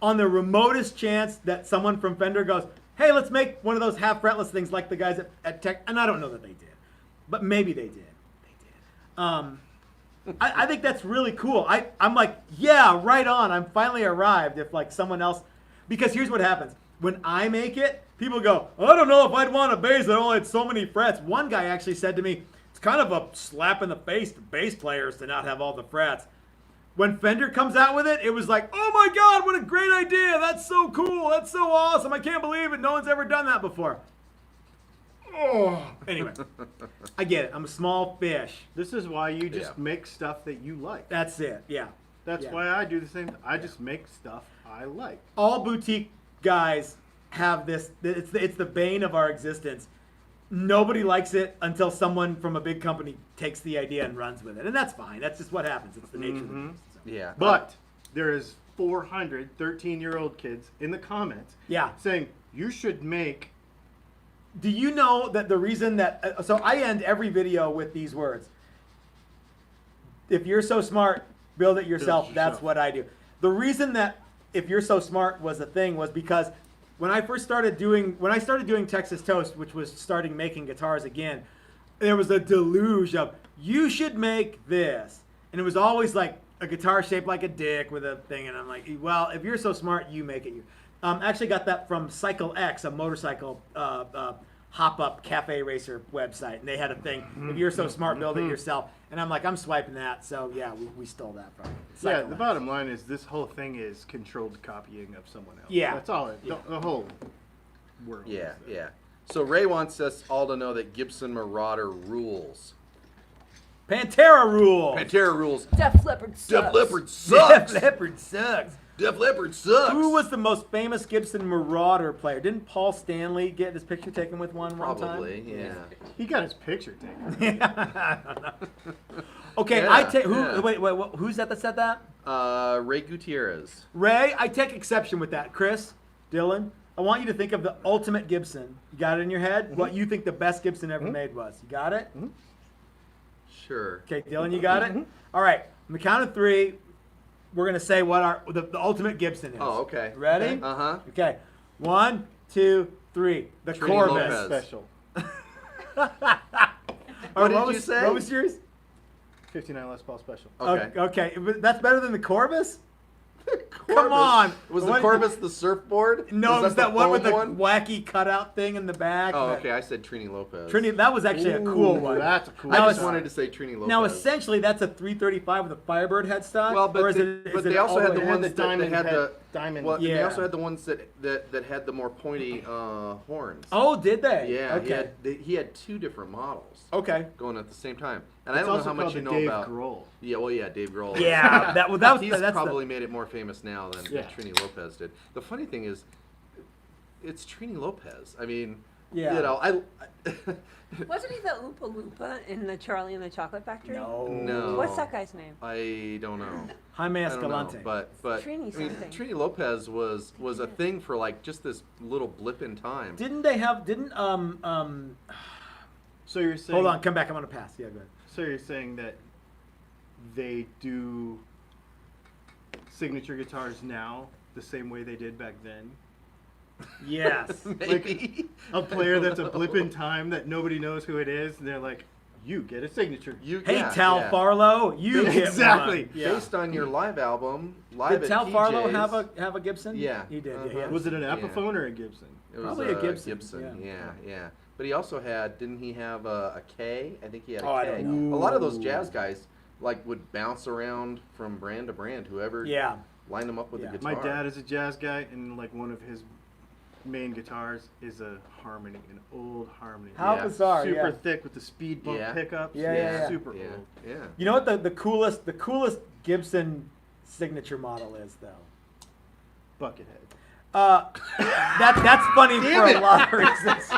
[SPEAKER 1] on the remotest chance that someone from Fender goes, "Hey, let's make one of those half fretless things like the guys at Tech," and I don't know that they did, but maybe they did. I think that's really cool. I'm like, yeah, right on. I'm finally arrived. If like someone else, because here's what happens. When I make it, people go, I don't know if I'd want a bass that only had so many frets. One guy actually said to me, it's kind of a slap in the face to bass players to not have all the frets. When Fender comes out with it, it was like, oh my God, what a great idea. That's so cool. That's so awesome. I can't believe it. No one's ever done that before. Oh. Anyway, I get it. I'm a small fish.
[SPEAKER 4] This is why you just
[SPEAKER 2] Yeah.
[SPEAKER 4] make stuff that you like.
[SPEAKER 1] That's it. Yeah.
[SPEAKER 4] That's
[SPEAKER 1] Yeah.
[SPEAKER 4] why I do the same. I just make stuff I like.
[SPEAKER 1] All boutique guys have this. It's the bane of our existence. Nobody likes it until someone from a big company takes the idea and runs with it, and that's fine. That's just what happens. It's the nature of the beast. So.
[SPEAKER 2] Yeah.
[SPEAKER 4] But there is 400 13-year-old kids in the comments
[SPEAKER 1] Yeah.
[SPEAKER 4] saying you should make.
[SPEAKER 1] Do you know that the reason that so I end every video with these words? If you're so smart, build it yourself.
[SPEAKER 4] Build it
[SPEAKER 1] That's
[SPEAKER 4] yourself.
[SPEAKER 1] what I do. The reason that if you're so smart was a thing was because when I started doing Texas Toast, which was starting making guitars again, there was a deluge of you should make this, and it was always like a guitar shaped like a dick with a thing, and I'm like, well, if you're so smart, you make it. Actually got that from Cycle X, a motorcycle hop-up cafe racer website, and they had a thing. If you're so smart, build it yourself. And I'm like, I'm swiping that, so yeah, we stole that from Cycle
[SPEAKER 4] Yeah, the
[SPEAKER 1] X.
[SPEAKER 4] bottom line is this whole thing is controlled copying of someone else.
[SPEAKER 1] Yeah.
[SPEAKER 4] That's all it.
[SPEAKER 1] Yeah.
[SPEAKER 4] The whole world.
[SPEAKER 2] Yeah,
[SPEAKER 4] is
[SPEAKER 2] yeah. So Ray wants us all to know that Gibson Marauder rules.
[SPEAKER 1] Pantera rule.
[SPEAKER 2] Pantera rules.
[SPEAKER 5] Def Leppard sucks.
[SPEAKER 2] Def Leppard sucks.
[SPEAKER 1] Def Leppard sucks.
[SPEAKER 2] Def Leppard sucks.
[SPEAKER 1] Who was the most famous Gibson Marauder player? Didn't Paul Stanley get his picture taken with one time?
[SPEAKER 2] Probably, yeah.
[SPEAKER 4] He got his picture taken.
[SPEAKER 1] Yeah, I don't know. Okay,
[SPEAKER 2] Yeah,
[SPEAKER 1] I take who?
[SPEAKER 2] yeah.
[SPEAKER 1] Wait, who's that said that?
[SPEAKER 2] Ray Gutierrez.
[SPEAKER 1] Ray, I take exception with that. Chris, Dylan, I want you to think of the ultimate Gibson. You got it in your head? What you think the best Gibson ever made was? You got it?
[SPEAKER 2] Sure.
[SPEAKER 1] Okay, Dylan, you got it? All right, on the count of 3, we're going to say what the ultimate Gibson is.
[SPEAKER 2] Oh, okay.
[SPEAKER 1] Ready?
[SPEAKER 2] Uh-huh.
[SPEAKER 1] Okay, 1, 2, 3. The
[SPEAKER 2] Trini
[SPEAKER 1] Corvus.
[SPEAKER 2] Lopez.
[SPEAKER 4] Special.
[SPEAKER 2] What did
[SPEAKER 1] was,
[SPEAKER 2] you say?
[SPEAKER 1] What was yours?
[SPEAKER 4] 59 Les Paul Special.
[SPEAKER 2] Okay.
[SPEAKER 1] Okay, but that's better than the Corvus? Come
[SPEAKER 2] Corvus.
[SPEAKER 1] on.
[SPEAKER 2] Was the
[SPEAKER 1] What-
[SPEAKER 2] Corvus the surfboard?
[SPEAKER 1] No, it was that one with the
[SPEAKER 2] foam
[SPEAKER 1] wacky cutout thing in the back.
[SPEAKER 2] Oh,
[SPEAKER 1] that-
[SPEAKER 2] okay. I said Trini Lopez.
[SPEAKER 1] Trini, that was actually a cool
[SPEAKER 4] Ooh,
[SPEAKER 1] one.
[SPEAKER 4] That's a cool
[SPEAKER 2] I
[SPEAKER 1] Now
[SPEAKER 2] just
[SPEAKER 1] it's-
[SPEAKER 2] wanted to say Trini Lopez.
[SPEAKER 1] Now, essentially, that's a 335 with a Firebird headstock.
[SPEAKER 2] Well, but
[SPEAKER 1] or is
[SPEAKER 2] they,
[SPEAKER 1] it,
[SPEAKER 2] but
[SPEAKER 1] is
[SPEAKER 2] they
[SPEAKER 1] it
[SPEAKER 2] also
[SPEAKER 1] all
[SPEAKER 2] had
[SPEAKER 1] way-
[SPEAKER 2] the
[SPEAKER 4] had
[SPEAKER 2] ones
[SPEAKER 4] the
[SPEAKER 2] that
[SPEAKER 4] diamond
[SPEAKER 2] had
[SPEAKER 4] head-
[SPEAKER 2] the
[SPEAKER 4] diamond-
[SPEAKER 2] Well, they
[SPEAKER 1] Yeah.
[SPEAKER 2] also had the ones that had the more pointy horns.
[SPEAKER 1] Oh, did they?
[SPEAKER 2] Yeah.
[SPEAKER 1] Okay.
[SPEAKER 2] He had 2 different models
[SPEAKER 1] Okay.
[SPEAKER 2] going at the same time, and
[SPEAKER 4] It's
[SPEAKER 2] I don't know
[SPEAKER 4] also
[SPEAKER 2] how much
[SPEAKER 4] called
[SPEAKER 2] you
[SPEAKER 4] the
[SPEAKER 2] know
[SPEAKER 4] Dave
[SPEAKER 2] about.
[SPEAKER 4] Grohl.
[SPEAKER 2] Yeah. Well, yeah, Dave Grohl.
[SPEAKER 1] Yeah, that was
[SPEAKER 2] He's
[SPEAKER 1] that's
[SPEAKER 2] probably made it more famous now than
[SPEAKER 4] Yeah.
[SPEAKER 2] Trini Lopez did. The funny thing is, it's Trini Lopez. I mean,
[SPEAKER 1] Yeah.
[SPEAKER 2] you know, I
[SPEAKER 5] Wasn't he the Oompa Loompa in the Charlie and the Chocolate Factory?
[SPEAKER 1] No.
[SPEAKER 2] No.
[SPEAKER 5] What's that guy's name?
[SPEAKER 2] I don't know.
[SPEAKER 1] Jaime
[SPEAKER 2] I don't know,
[SPEAKER 1] Escalante.
[SPEAKER 2] but
[SPEAKER 5] Trini
[SPEAKER 2] I mean,
[SPEAKER 5] something.
[SPEAKER 2] Trini Lopez was a thing for like just this little blip in time.
[SPEAKER 1] Didn't they have?
[SPEAKER 4] So you're saying?
[SPEAKER 1] Hold on, come back. I'm gonna pass. Yeah, go ahead.
[SPEAKER 4] So you're saying that they do signature guitars now the same way they did back then?
[SPEAKER 1] Yes.
[SPEAKER 2] Maybe.
[SPEAKER 4] A player that's a blip in time that nobody knows who it is, and they're like, "You get a signature."
[SPEAKER 2] You,
[SPEAKER 1] Hey,
[SPEAKER 2] yeah,
[SPEAKER 1] Tal
[SPEAKER 2] yeah.
[SPEAKER 1] Farlow, you get
[SPEAKER 4] Exactly.
[SPEAKER 1] one. Yeah.
[SPEAKER 2] Based on your live album, live
[SPEAKER 1] Did
[SPEAKER 2] at
[SPEAKER 1] Tal Farlow
[SPEAKER 2] TJ's,
[SPEAKER 1] have a Gibson?
[SPEAKER 2] Yeah.
[SPEAKER 1] he did.
[SPEAKER 2] Uh-huh.
[SPEAKER 1] Yeah, he
[SPEAKER 4] Was it an
[SPEAKER 2] Yeah.
[SPEAKER 4] Epiphone or a Gibson?
[SPEAKER 2] It was
[SPEAKER 1] Probably a Gibson,
[SPEAKER 2] Yeah, yeah. But he also had, didn't he have a K? I think he had a
[SPEAKER 1] Oh, I
[SPEAKER 2] K.
[SPEAKER 1] don't
[SPEAKER 2] A lot of those
[SPEAKER 1] know.
[SPEAKER 2] jazz guys like would bounce around from brand to brand. Whoever
[SPEAKER 1] Yeah.
[SPEAKER 2] lined them up with
[SPEAKER 1] Yeah.
[SPEAKER 2] the guitar.
[SPEAKER 4] My dad is a jazz guy, and like one of his main guitars is a harmony, an old harmony.
[SPEAKER 1] How
[SPEAKER 2] Yeah.
[SPEAKER 1] bizarre.
[SPEAKER 4] Super
[SPEAKER 1] Yeah.
[SPEAKER 4] thick with the speed bump
[SPEAKER 2] Yeah.
[SPEAKER 4] pickups.
[SPEAKER 1] Yeah, yeah, yeah.
[SPEAKER 4] Super
[SPEAKER 2] Yeah,
[SPEAKER 4] old.
[SPEAKER 2] yeah.
[SPEAKER 1] You know what the coolest Gibson signature model is though?
[SPEAKER 4] Buckethead.
[SPEAKER 1] That's funny for a lot of reasons.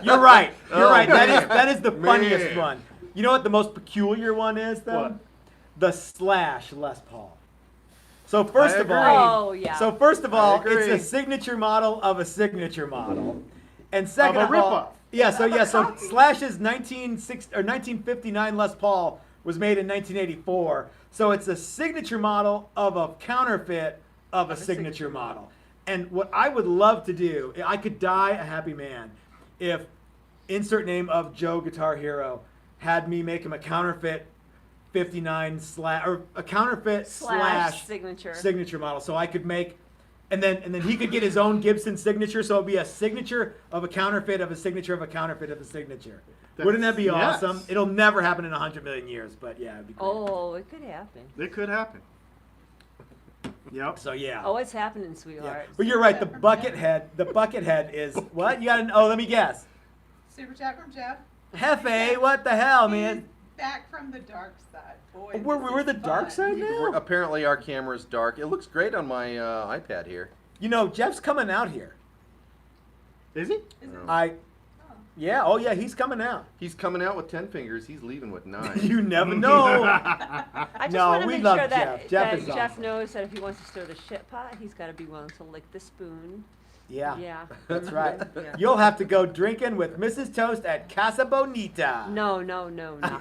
[SPEAKER 1] You're right. You're
[SPEAKER 2] Oh,
[SPEAKER 1] right.
[SPEAKER 2] man.
[SPEAKER 1] That is the funniest
[SPEAKER 2] Man.
[SPEAKER 1] one. You know what the most peculiar one is though?
[SPEAKER 4] What?
[SPEAKER 1] The Slash Les Paul. So first of
[SPEAKER 4] agree.
[SPEAKER 1] all,
[SPEAKER 5] Oh, yeah.
[SPEAKER 1] So first of all,
[SPEAKER 4] agree.
[SPEAKER 1] it's a signature model of a signature model, and second
[SPEAKER 4] Of a
[SPEAKER 1] of all,
[SPEAKER 4] ripoff.
[SPEAKER 1] yeah. So Slash's 1959 Les Paul was made in 1984. So it's a signature model of a counterfeit of a signature model. And what I would love to do, I could die a happy man if insert name of Joe Guitar Hero had me make him a counterfeit 59 slash or a counterfeit slash
[SPEAKER 5] signature.
[SPEAKER 1] model, so I could make, and then he could get his own Gibson signature, so it'd be a signature of a counterfeit of a signature of a counterfeit of a signature. Wouldn't that be
[SPEAKER 4] Yes.
[SPEAKER 1] awesome? It'll never happen in 100 million years, but yeah, it'd be great.
[SPEAKER 5] Oh, it could happen.
[SPEAKER 4] It could happen. Yep.
[SPEAKER 1] So yeah.
[SPEAKER 5] Oh, it's happening,
[SPEAKER 1] Yeah.
[SPEAKER 5] sweetheart.
[SPEAKER 1] But you're right. The bucket head is what? You got to? Oh, let me guess.
[SPEAKER 3] Super chat from Jeff.
[SPEAKER 1] Hefe, what the hell, man?
[SPEAKER 3] He's back from the dark side. Boy,
[SPEAKER 1] We're
[SPEAKER 3] this
[SPEAKER 1] the
[SPEAKER 3] is
[SPEAKER 1] dark
[SPEAKER 3] fun.
[SPEAKER 1] side now.
[SPEAKER 2] Apparently our camera's dark. It looks great on my iPad here.
[SPEAKER 1] You know, Jeff's coming out here.
[SPEAKER 4] Is he?
[SPEAKER 3] Is it-
[SPEAKER 1] I.
[SPEAKER 3] oh.
[SPEAKER 1] Yeah. Oh yeah, he's coming out.
[SPEAKER 2] He's coming out with 10 fingers. He's leaving with 9.
[SPEAKER 1] You never know.
[SPEAKER 5] I just
[SPEAKER 1] No,
[SPEAKER 5] want to
[SPEAKER 1] we
[SPEAKER 5] make
[SPEAKER 1] love
[SPEAKER 5] sure that,
[SPEAKER 1] Jeff. Jeff
[SPEAKER 5] that
[SPEAKER 1] is
[SPEAKER 5] Jeff
[SPEAKER 1] awesome.
[SPEAKER 5] knows that if he wants to stir the shit pot, he's got to be willing to lick the spoon.
[SPEAKER 1] Yeah.
[SPEAKER 5] Yeah.
[SPEAKER 1] That's right.
[SPEAKER 5] Yeah.
[SPEAKER 1] You'll have to go drinking with Mrs. Toast at Casa Bonita.
[SPEAKER 5] No, not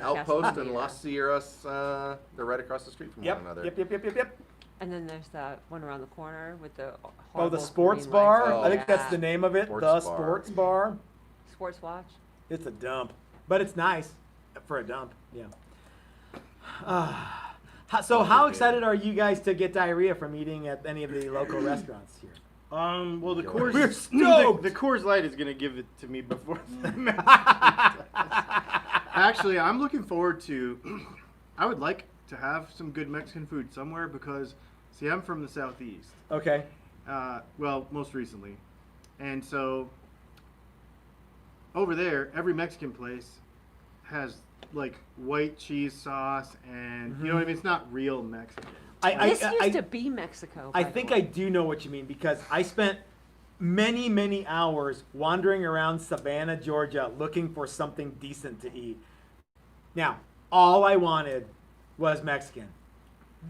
[SPEAKER 2] Outpost
[SPEAKER 5] Casa
[SPEAKER 2] and
[SPEAKER 5] Bonita.
[SPEAKER 2] Las Sierras, they're right across the street from
[SPEAKER 1] Yep.
[SPEAKER 2] one another.
[SPEAKER 1] Yep.
[SPEAKER 5] And then there's that one around the corner with the
[SPEAKER 1] Oh,
[SPEAKER 5] horrible
[SPEAKER 1] the sports
[SPEAKER 5] green
[SPEAKER 1] bar.
[SPEAKER 5] lights.
[SPEAKER 2] Oh,
[SPEAKER 1] I think that's the
[SPEAKER 5] Yeah.
[SPEAKER 1] name of it.
[SPEAKER 2] Sports
[SPEAKER 1] the
[SPEAKER 2] bar.
[SPEAKER 1] sports bar.
[SPEAKER 5] Sports watch.
[SPEAKER 1] It's a dump, but it's nice for a dump. Yeah. So how excited are you guys to get diarrhea from eating at any of the local restaurants here?
[SPEAKER 4] Well, the
[SPEAKER 2] We're
[SPEAKER 4] Coors,
[SPEAKER 1] stoked!
[SPEAKER 4] the Coors Light is gonna give it to me before. Actually, I'm looking forward to. I would like to have some good Mexican food somewhere because, see, I'm from the southeast.
[SPEAKER 1] Okay.
[SPEAKER 4] Well, most recently, and so over there, every Mexican place has like white cheese sauce, and you know what I mean. It's not real Mexican.
[SPEAKER 5] This used to be Mexico.
[SPEAKER 1] I
[SPEAKER 5] by the
[SPEAKER 1] think
[SPEAKER 5] way.
[SPEAKER 1] I do know what you mean because I spent many hours wandering around Savannah, Georgia, looking for something decent to eat. Now, all I wanted was Mexican.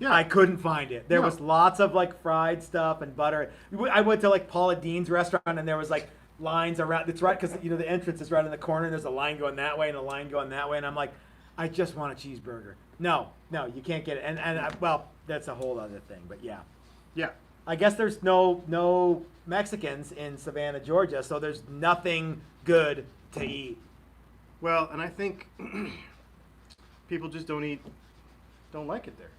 [SPEAKER 4] Yeah.
[SPEAKER 1] I couldn't find it. There
[SPEAKER 4] No.
[SPEAKER 1] was lots of like fried stuff and butter. I went to like Paula Dean's restaurant and there was like lines around. It's right because the entrance is right in the corner. And there's a line going that way and a line going that way, and I'm like, I just want a cheeseburger. No, you can't get it. And well, that's a whole other thing. But yeah,
[SPEAKER 4] Yeah.
[SPEAKER 1] I guess there's no Mexicans in Savannah, Georgia, so there's nothing good to eat.
[SPEAKER 4] Well, and I think people just don't like it there.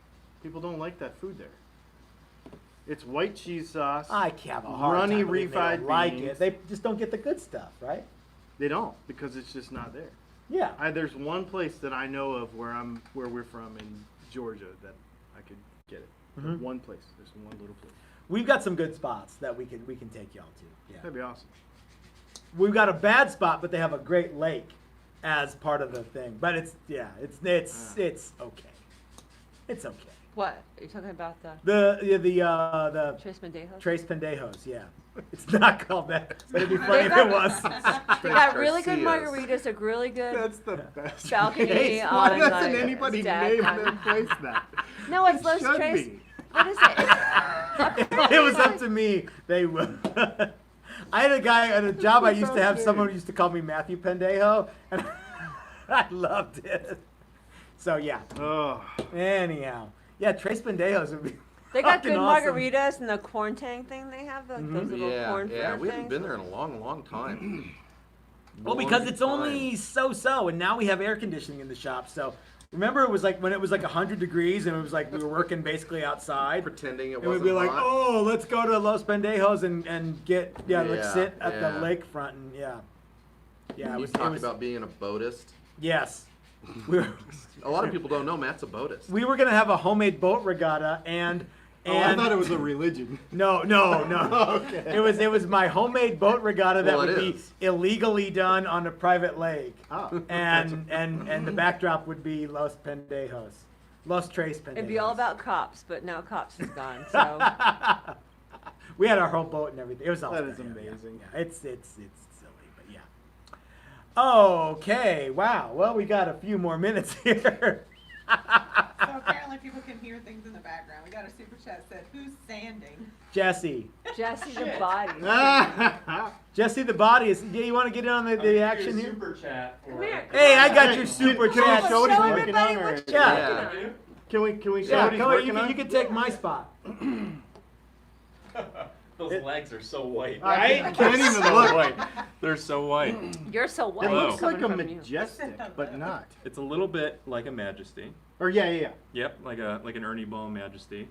[SPEAKER 4] People don't like that food there. It's white cheese sauce.
[SPEAKER 1] I have a hard
[SPEAKER 4] Runny
[SPEAKER 1] time believing they
[SPEAKER 4] refried
[SPEAKER 1] don't like
[SPEAKER 4] beans.
[SPEAKER 1] it. They just don't get the good stuff, right?
[SPEAKER 4] They don't because it's just not there.
[SPEAKER 1] Yeah.
[SPEAKER 4] There's one place that I know of where we're from in Georgia that I could get it.
[SPEAKER 1] Mhm.
[SPEAKER 4] One place. There's one little place.
[SPEAKER 1] We've got some good spots that we can take y'all to. Yeah.
[SPEAKER 4] That'd be awesome.
[SPEAKER 1] We've got a bad spot, but they have a great lake as part of the thing. But it's okay. It's okay.
[SPEAKER 5] What? Are you talking about the
[SPEAKER 1] The
[SPEAKER 5] Tres Pendejos?
[SPEAKER 1] Tres Pendejos, yeah. It's not called that, but it'd be funny if it was.
[SPEAKER 5] They got really good
[SPEAKER 2] Garcias.
[SPEAKER 5] margaritas, a really good
[SPEAKER 4] That's the best.
[SPEAKER 5] balcony
[SPEAKER 1] Hey,
[SPEAKER 5] on
[SPEAKER 4] Why doesn't
[SPEAKER 5] like,
[SPEAKER 4] anybody
[SPEAKER 5] Staten
[SPEAKER 4] name
[SPEAKER 5] Island.
[SPEAKER 4] their place that?
[SPEAKER 5] No, it's
[SPEAKER 4] It
[SPEAKER 5] Los
[SPEAKER 4] should
[SPEAKER 5] Tres.
[SPEAKER 4] be.
[SPEAKER 5] What is it?
[SPEAKER 1] If it was up to me, they would. I had a guy at a job I used to have. Someone who used to call me Matthew Pendejo, and I loved it. So yeah.
[SPEAKER 4] Oh,
[SPEAKER 1] Anyhow, yeah, Tres Pendejos would be.
[SPEAKER 5] They got
[SPEAKER 1] fucking
[SPEAKER 5] good
[SPEAKER 1] awesome.
[SPEAKER 5] margaritas and the corn tang thing they have, like those little corn
[SPEAKER 2] Yeah,
[SPEAKER 5] fritter
[SPEAKER 2] we haven't
[SPEAKER 5] things.
[SPEAKER 2] been there in a long time.
[SPEAKER 1] Well, because
[SPEAKER 2] Long
[SPEAKER 1] it's only
[SPEAKER 2] time.
[SPEAKER 1] so, and now we have air conditioning in the shop. So remember, it was like when it was like 100 degrees, and it was like we were working basically outside.
[SPEAKER 2] Pretending it
[SPEAKER 1] And
[SPEAKER 2] wasn't
[SPEAKER 1] we'd be like,
[SPEAKER 2] hot.
[SPEAKER 1] oh, let's go to Los Pendejos and get like
[SPEAKER 2] Yeah,
[SPEAKER 1] sit at the
[SPEAKER 2] yeah.
[SPEAKER 1] lakefront and yeah.
[SPEAKER 2] You
[SPEAKER 1] It
[SPEAKER 2] talk
[SPEAKER 1] was
[SPEAKER 2] about being a boatist.
[SPEAKER 1] yes. We were,
[SPEAKER 2] A lot of people don't know Matt's a boatist.
[SPEAKER 1] we were gonna have a homemade boat regatta and
[SPEAKER 4] I thought it was a religion.
[SPEAKER 1] no.
[SPEAKER 4] Okay.
[SPEAKER 1] It was my homemade boat regatta that
[SPEAKER 2] Well,
[SPEAKER 1] would
[SPEAKER 2] it
[SPEAKER 1] be
[SPEAKER 2] is.
[SPEAKER 1] illegally done on a private lake.
[SPEAKER 4] Oh.
[SPEAKER 1] And the backdrop would be Los Pendejos. Los Tres Pendejos.
[SPEAKER 5] It'd be all about cops, but now cops is gone. So
[SPEAKER 1] We had our whole boat and everything. It was all
[SPEAKER 4] That is
[SPEAKER 1] yeah,
[SPEAKER 4] amazing.
[SPEAKER 1] Yeah, it's silly, but yeah. Okay, wow. Well, we got a few more minutes here.
[SPEAKER 3] So apparently people can hear things in the background. We got a super chat that said, "Who's sanding?"
[SPEAKER 1] Jesse.
[SPEAKER 5] Jesse the body.
[SPEAKER 1] Jesse the body is. Yeah, you want to get in on the action here?
[SPEAKER 6] Super chat.
[SPEAKER 5] Come here.
[SPEAKER 1] Hey, I got your super
[SPEAKER 4] Can we
[SPEAKER 1] chat.
[SPEAKER 4] show what he's working
[SPEAKER 5] everybody
[SPEAKER 4] on?
[SPEAKER 5] what
[SPEAKER 4] Or?
[SPEAKER 5] you're
[SPEAKER 1] Yeah.
[SPEAKER 5] working on.
[SPEAKER 4] Can we show
[SPEAKER 1] Yeah,
[SPEAKER 4] what he's
[SPEAKER 1] come on.
[SPEAKER 4] working on?
[SPEAKER 1] You can take my spot.
[SPEAKER 6] Those legs are so white.
[SPEAKER 4] I can't even
[SPEAKER 7] So
[SPEAKER 4] look.
[SPEAKER 7] white. They're so white.
[SPEAKER 5] You're so white.
[SPEAKER 4] It looks
[SPEAKER 5] coming
[SPEAKER 4] like a
[SPEAKER 5] from you.
[SPEAKER 4] majestic, but not.
[SPEAKER 7] It's a little bit like a Majesty.
[SPEAKER 4] Or yeah.
[SPEAKER 7] Yep, like an Ernie Ball Majesty.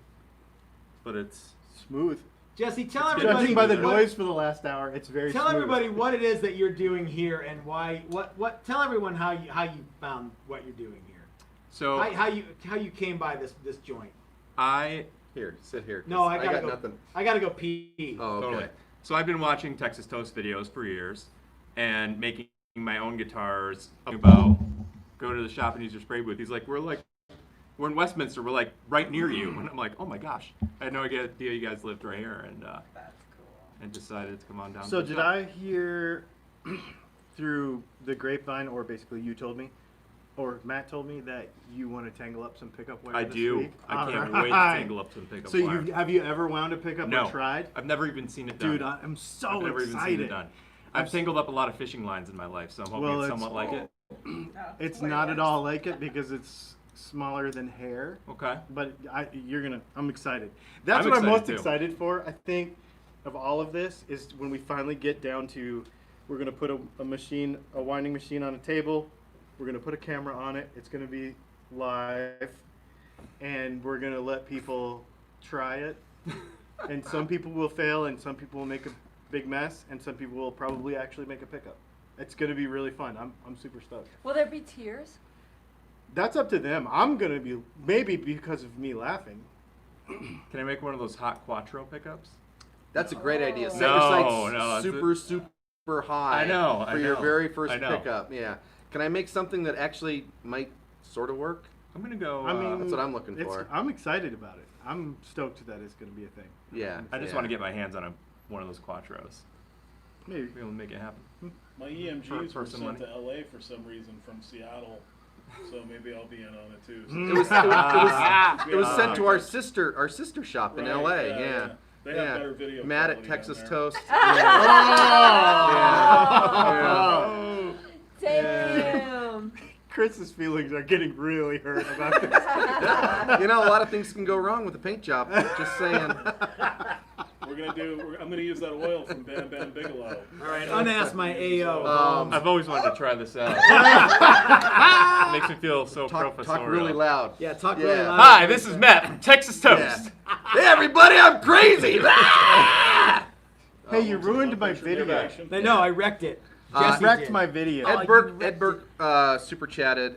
[SPEAKER 7] But it's
[SPEAKER 4] Smooth.
[SPEAKER 1] Jesse, tell
[SPEAKER 7] It's
[SPEAKER 1] everybody.
[SPEAKER 4] Judging by the
[SPEAKER 1] what-
[SPEAKER 4] noise for the last hour, it's very
[SPEAKER 1] Tell
[SPEAKER 4] smooth.
[SPEAKER 1] everybody what it is that you're doing here and why. What? Tell everyone how you found what you're doing here.
[SPEAKER 7] so
[SPEAKER 1] How you came by this joint.
[SPEAKER 7] I
[SPEAKER 2] Here, sit here. 'cause
[SPEAKER 1] No, I gotta
[SPEAKER 2] got
[SPEAKER 1] go.
[SPEAKER 2] nothing.
[SPEAKER 1] I gotta go pee.
[SPEAKER 2] Oh, okay.
[SPEAKER 7] totally. So I've been watching Texas Toast videos for years and making my own guitars about go to the shop and use your spray booth. He's like, we're in Westminster, we're like right near you. And I'm like, oh my gosh. I had no idea you guys lived right here and
[SPEAKER 3] That's cool.
[SPEAKER 7] decided to come on down.
[SPEAKER 4] So
[SPEAKER 7] to the
[SPEAKER 4] did
[SPEAKER 7] shop.
[SPEAKER 4] I hear through the grapevine, or basically you told me, or Matt told me that you want to tangle up some pickup wire
[SPEAKER 7] I
[SPEAKER 4] this
[SPEAKER 7] do.
[SPEAKER 4] week?
[SPEAKER 7] I can't
[SPEAKER 4] All
[SPEAKER 7] wait to
[SPEAKER 4] right.
[SPEAKER 7] tangle up some pickup
[SPEAKER 4] So
[SPEAKER 7] wire.
[SPEAKER 4] have you ever wound a pickup
[SPEAKER 7] No.
[SPEAKER 4] or tried?
[SPEAKER 7] I've never even seen it done.
[SPEAKER 4] Dude, I'm so
[SPEAKER 7] I've never
[SPEAKER 4] excited.
[SPEAKER 7] even seen it done. I've tangled up a lot of fishing lines in my life, so I'm hoping
[SPEAKER 4] Well,
[SPEAKER 7] it's
[SPEAKER 4] it's-
[SPEAKER 7] somewhat like it.
[SPEAKER 3] No,
[SPEAKER 4] It's
[SPEAKER 3] way
[SPEAKER 4] not at
[SPEAKER 3] worse.
[SPEAKER 4] all like it because it's smaller than hair.
[SPEAKER 7] Okay.
[SPEAKER 4] But I'm excited. That's
[SPEAKER 7] I'm
[SPEAKER 4] what I'm most
[SPEAKER 7] excited, too.
[SPEAKER 4] excited for. I think of all of this is when we finally get down to, we're gonna put a winding machine on a table. We're gonna put a camera on it. It's gonna be live, and we're gonna let people try it. And some people will fail, and some people will make a big mess, and some people will probably actually make a pickup. It's gonna be really fun. I'm super stoked.
[SPEAKER 5] Will there be tears?
[SPEAKER 4] That's up to them. I'm gonna be, maybe because of me laughing.
[SPEAKER 7] Can I make one of those hot Quattro pickups?
[SPEAKER 2] That's a great idea. Set
[SPEAKER 7] No,
[SPEAKER 2] your sights
[SPEAKER 7] no,
[SPEAKER 2] super high.
[SPEAKER 7] I know,
[SPEAKER 2] For your
[SPEAKER 7] know,
[SPEAKER 2] very first
[SPEAKER 7] I know.
[SPEAKER 2] pickup. Yeah. Can I make something that actually might sort of work?
[SPEAKER 7] I'm gonna go.
[SPEAKER 4] I mean,
[SPEAKER 2] That's what I'm looking for.
[SPEAKER 4] I'm excited about it. I'm stoked that it's going to be a thing.
[SPEAKER 2] Yeah.
[SPEAKER 7] I just
[SPEAKER 2] yeah.
[SPEAKER 7] want to get my hands on one of those Quattros.
[SPEAKER 4] Maybe.
[SPEAKER 7] Be able to make it happen.
[SPEAKER 8] My EMGs were
[SPEAKER 7] some
[SPEAKER 8] sent
[SPEAKER 7] money.
[SPEAKER 8] to LA for some reason from Seattle, so maybe I'll be in on it too.
[SPEAKER 2] It was sent to our sister shop in
[SPEAKER 8] Right,
[SPEAKER 2] LA.
[SPEAKER 8] yeah,
[SPEAKER 2] Yeah.
[SPEAKER 8] yeah. They have better video
[SPEAKER 2] Matt at
[SPEAKER 8] quality
[SPEAKER 2] Texas
[SPEAKER 8] down there.
[SPEAKER 2] Toast.
[SPEAKER 4] Oh.
[SPEAKER 5] Damn.
[SPEAKER 4] Chris's feelings are getting really hurt about this.
[SPEAKER 2] You know, a lot of things can go wrong with a paint job. Just saying.
[SPEAKER 8] I'm gonna use that oil from Bam Bam Bigelow.
[SPEAKER 1] All right, unask my AO.
[SPEAKER 7] I've always wanted to try this out. It makes me feel so professorial.
[SPEAKER 2] Talk really loud.
[SPEAKER 1] Yeah, talk really
[SPEAKER 2] Yeah.
[SPEAKER 1] loud.
[SPEAKER 7] Hi, this is Matt from Texas Toast.
[SPEAKER 2] Hey everybody, I'm crazy.
[SPEAKER 4] Hey, you ruined my video.
[SPEAKER 1] No, I wrecked it. Jesse
[SPEAKER 4] Wrecked
[SPEAKER 1] did.
[SPEAKER 4] my video.
[SPEAKER 2] Ed
[SPEAKER 1] you
[SPEAKER 2] Burke
[SPEAKER 1] wrecked
[SPEAKER 2] super chatted.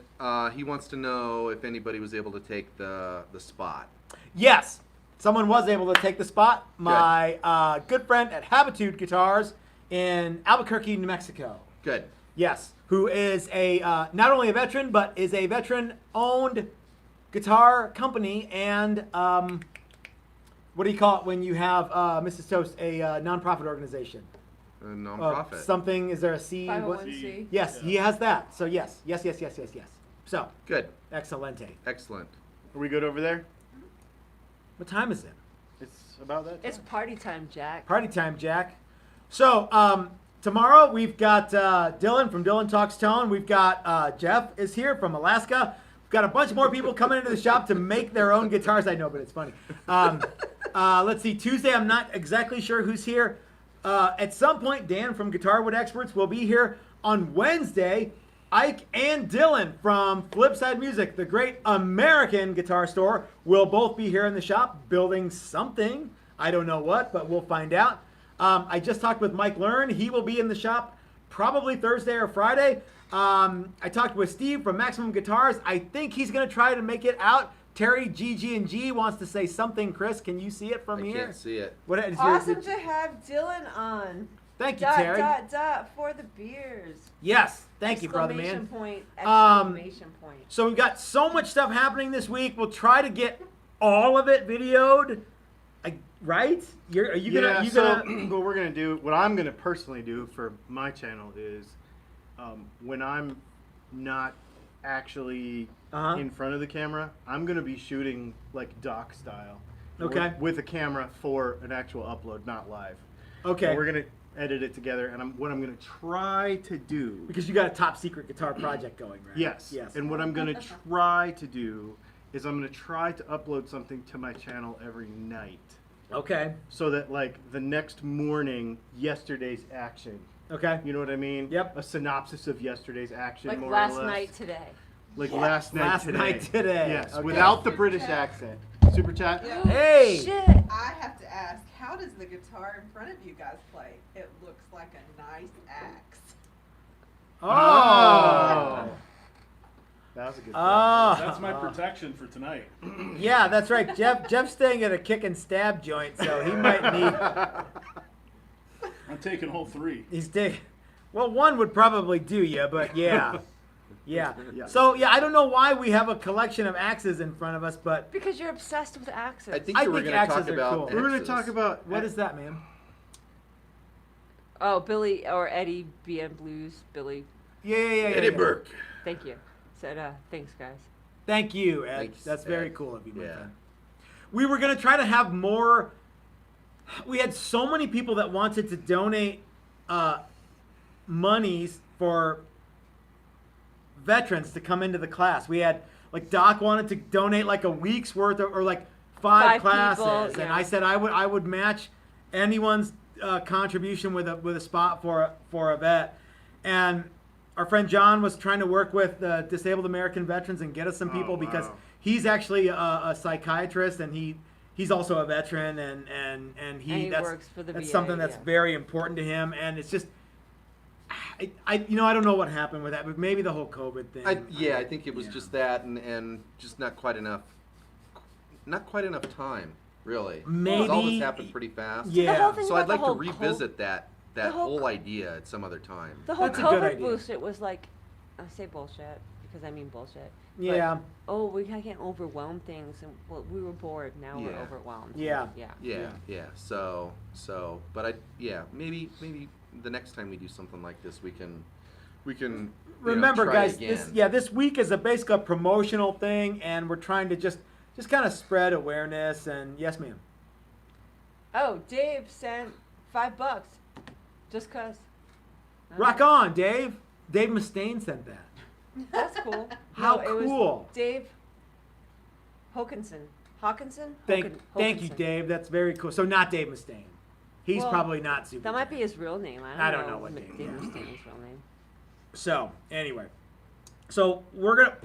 [SPEAKER 2] He wants to know if anybody was able to take the spot.
[SPEAKER 1] Yes, someone was able to take the spot. My good friend at Habitude Guitars in Albuquerque, New Mexico.
[SPEAKER 2] Good.
[SPEAKER 1] Yes, who is a not only a veteran but is a veteran-owned guitar company and what do you call it when you have Mrs. Toast a nonprofit organization?
[SPEAKER 2] A nonprofit.
[SPEAKER 1] Something. Is there a C? What-
[SPEAKER 5] 501c.
[SPEAKER 1] Yes, he has that. So yes. So
[SPEAKER 2] Good.
[SPEAKER 1] excelente.
[SPEAKER 2] Excellent.
[SPEAKER 4] Are we good over there?
[SPEAKER 1] What time is it?
[SPEAKER 4] It's about that time.
[SPEAKER 5] It's party time, Jack.
[SPEAKER 1] Party time, Jack. So tomorrow we've got Dylan from Dylan Talks Tone. We've got Jeff is here from Alaska. We've got a bunch more people coming into the shop to make their own guitars. I know, but it's funny. Let's see. Tuesday, I'm not exactly sure who's here. At some point, Dan from Guitarwood Experts will be here. On Wednesday, Ike and Dylan from Flipside Music, the great American guitar store, will both be here in the shop building something. I don't know what, but we'll find out. I just talked with Mike Learn. He will be in the shop probably Thursday or Friday. I talked with Steve from Maximum Guitars. I think he's going to try to make it out. Terry GG&G wants to say something. Chris, can you see it from
[SPEAKER 2] I
[SPEAKER 1] here?
[SPEAKER 2] can't see it.
[SPEAKER 1] What is
[SPEAKER 5] Awesome to have Dylan on.
[SPEAKER 1] Thank you, Terry.
[SPEAKER 5] For the beers.
[SPEAKER 1] Yes, thank you, brother man.
[SPEAKER 5] Exclamation point,
[SPEAKER 1] Um,
[SPEAKER 5] exclamation point.
[SPEAKER 1] So we've got so much stuff happening this week. We'll try to get all of it videoed. Right? Are you gonna?
[SPEAKER 4] What we're gonna do, what I'm gonna personally do for my channel is, when I'm not actually in front of the camera, I'm gonna be shooting like doc style.
[SPEAKER 1] Okay.
[SPEAKER 4] With a camera for an actual upload, not live.
[SPEAKER 1] Okay.
[SPEAKER 4] And we're gonna edit it together, and what I'm gonna try to do.
[SPEAKER 1] Because you got a top secret guitar project going, right?
[SPEAKER 4] Yes.
[SPEAKER 1] Yes.
[SPEAKER 4] And what I'm gonna try to do is I'm gonna try to upload something to my channel every night.
[SPEAKER 1] Okay.
[SPEAKER 4] So that like the next morning, yesterday's action.
[SPEAKER 1] Okay.
[SPEAKER 4] You know what I mean?
[SPEAKER 1] Yep.
[SPEAKER 4] A synopsis of yesterday's action,
[SPEAKER 5] Like
[SPEAKER 4] more
[SPEAKER 5] last
[SPEAKER 4] or less.
[SPEAKER 5] night today.
[SPEAKER 4] Like
[SPEAKER 5] Yes.
[SPEAKER 4] last night
[SPEAKER 1] Last
[SPEAKER 4] today.
[SPEAKER 1] night today.
[SPEAKER 4] Yes,
[SPEAKER 1] Okay.
[SPEAKER 4] without the British accent. Super chat?
[SPEAKER 3] Yeah.
[SPEAKER 1] Hey.
[SPEAKER 5] Shit.
[SPEAKER 3] I have to ask, how does the guitar in front of you guys play? It looks like a nice axe.
[SPEAKER 1] Oh.
[SPEAKER 4] That was a good
[SPEAKER 1] Oh.
[SPEAKER 8] That's my protection for tonight.
[SPEAKER 1] Yeah, that's right. Jeff's staying at a kick and stab joint, so he might need.
[SPEAKER 8] I'm taking all three.
[SPEAKER 1] He's taking. Well, one would probably do you, but yeah. Yeah.
[SPEAKER 4] Yeah.
[SPEAKER 1] So yeah, I don't know why we have a collection of axes in front of us, but
[SPEAKER 5] Because you're obsessed with axes.
[SPEAKER 2] I think
[SPEAKER 1] I
[SPEAKER 2] you were
[SPEAKER 1] think
[SPEAKER 2] going to talk
[SPEAKER 1] axes are
[SPEAKER 2] about.
[SPEAKER 1] cool.
[SPEAKER 4] We're going to
[SPEAKER 2] axes.
[SPEAKER 4] talk about
[SPEAKER 1] what is that, man?
[SPEAKER 5] Oh, Billy or Eddie BN Blues. Billy.
[SPEAKER 1] Yeah.
[SPEAKER 2] Eddie Burke.
[SPEAKER 5] Thank you. Said thanks, guys.
[SPEAKER 1] Thank you, Ed.
[SPEAKER 2] Thanks,
[SPEAKER 1] That's very
[SPEAKER 2] Ed.
[SPEAKER 1] cool of you, my
[SPEAKER 2] Yeah.
[SPEAKER 1] friend. We were gonna try to have more. We had so many people that wanted to donate monies for veterans to come into the class. We had like Doc wanted to donate like a week's worth of, or like five classes,
[SPEAKER 5] people,
[SPEAKER 1] and
[SPEAKER 5] yeah.
[SPEAKER 1] I said I would match anyone's contribution with a spot for a vet, and our friend John was trying to work with disabled American veterans and get us some people because
[SPEAKER 4] wow.
[SPEAKER 1] he's actually a psychiatrist and he's also a veteran and he that's,
[SPEAKER 5] works for the
[SPEAKER 1] that's
[SPEAKER 5] VA,
[SPEAKER 1] something that's
[SPEAKER 5] yeah.
[SPEAKER 1] very important to him, and it's just I don't know what happened with that, but maybe the whole COVID thing.
[SPEAKER 2] I think it was
[SPEAKER 1] Yeah.
[SPEAKER 2] just that and just not quite enough time, really.
[SPEAKER 1] Maybe-
[SPEAKER 2] all this happened pretty fast.
[SPEAKER 1] Yeah.
[SPEAKER 5] The whole thing
[SPEAKER 2] So
[SPEAKER 5] about
[SPEAKER 2] I'd like
[SPEAKER 5] the
[SPEAKER 2] to
[SPEAKER 5] whole
[SPEAKER 2] revisit that
[SPEAKER 5] the whole
[SPEAKER 2] whole idea at some other time.
[SPEAKER 5] The whole
[SPEAKER 1] That's a good
[SPEAKER 5] COVID
[SPEAKER 1] idea.
[SPEAKER 5] boost, it was like I say bullshit because I mean bullshit. But,
[SPEAKER 1] Yeah.
[SPEAKER 5] oh, we can't overwhelm things, and well, we were bored. Now we're
[SPEAKER 2] Yeah.
[SPEAKER 5] overwhelmed.
[SPEAKER 1] Yeah.
[SPEAKER 5] Yeah.
[SPEAKER 2] Yeah. So, but maybe the next time we do something like this, we can.
[SPEAKER 1] Remember,
[SPEAKER 2] try
[SPEAKER 1] guys,
[SPEAKER 2] again.
[SPEAKER 1] this week is basically a promotional thing, and we're trying to just kind of spread awareness. And yes, ma'am.
[SPEAKER 5] Oh, Dave sent $5, just 'cause.
[SPEAKER 1] Rock on, Dave. Dave Mustaine sent that.
[SPEAKER 5] That's cool.
[SPEAKER 1] How
[SPEAKER 5] it was
[SPEAKER 1] cool.
[SPEAKER 5] Dave Hawkinson.
[SPEAKER 1] Thank you,
[SPEAKER 5] Hawkinson.
[SPEAKER 1] Dave. That's very cool. So not Dave Mustaine. He's
[SPEAKER 5] Well,
[SPEAKER 1] probably not super.
[SPEAKER 5] That might be
[SPEAKER 1] Jacked.
[SPEAKER 5] his real name.
[SPEAKER 1] I don't know what
[SPEAKER 5] Dave
[SPEAKER 1] Dave-
[SPEAKER 5] Mustaine's real name.
[SPEAKER 1] So anyway, so we're gonna.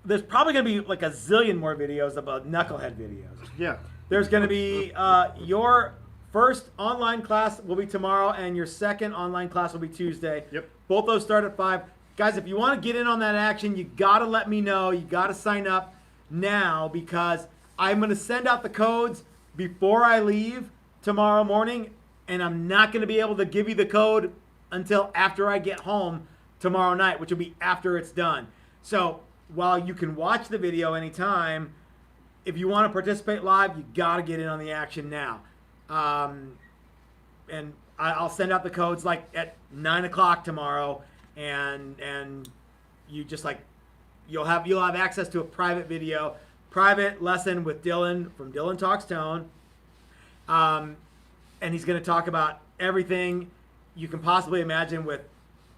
[SPEAKER 1] There's probably gonna be like a zillion more videos about knucklehead videos.
[SPEAKER 4] Yeah.
[SPEAKER 1] There's gonna be your first online class will be tomorrow, and your second online class will be Tuesday.
[SPEAKER 4] Yep.
[SPEAKER 1] Both those start at 5. Guys, if you want to get in on that action, you gotta let me know. You gotta sign up now because I'm gonna send out the codes before I leave tomorrow morning, and I'm not gonna be able to give you the code until after I get home tomorrow night, which will be after it's done. So while you can watch the video anytime, if you want to participate live, you got to get in on the action now. And I'll send out the codes like at 9 o'clock tomorrow, and you just like you'll have access to a private lesson with Dylan from Dylan Talks Tone, and he's going to talk about everything you can possibly imagine with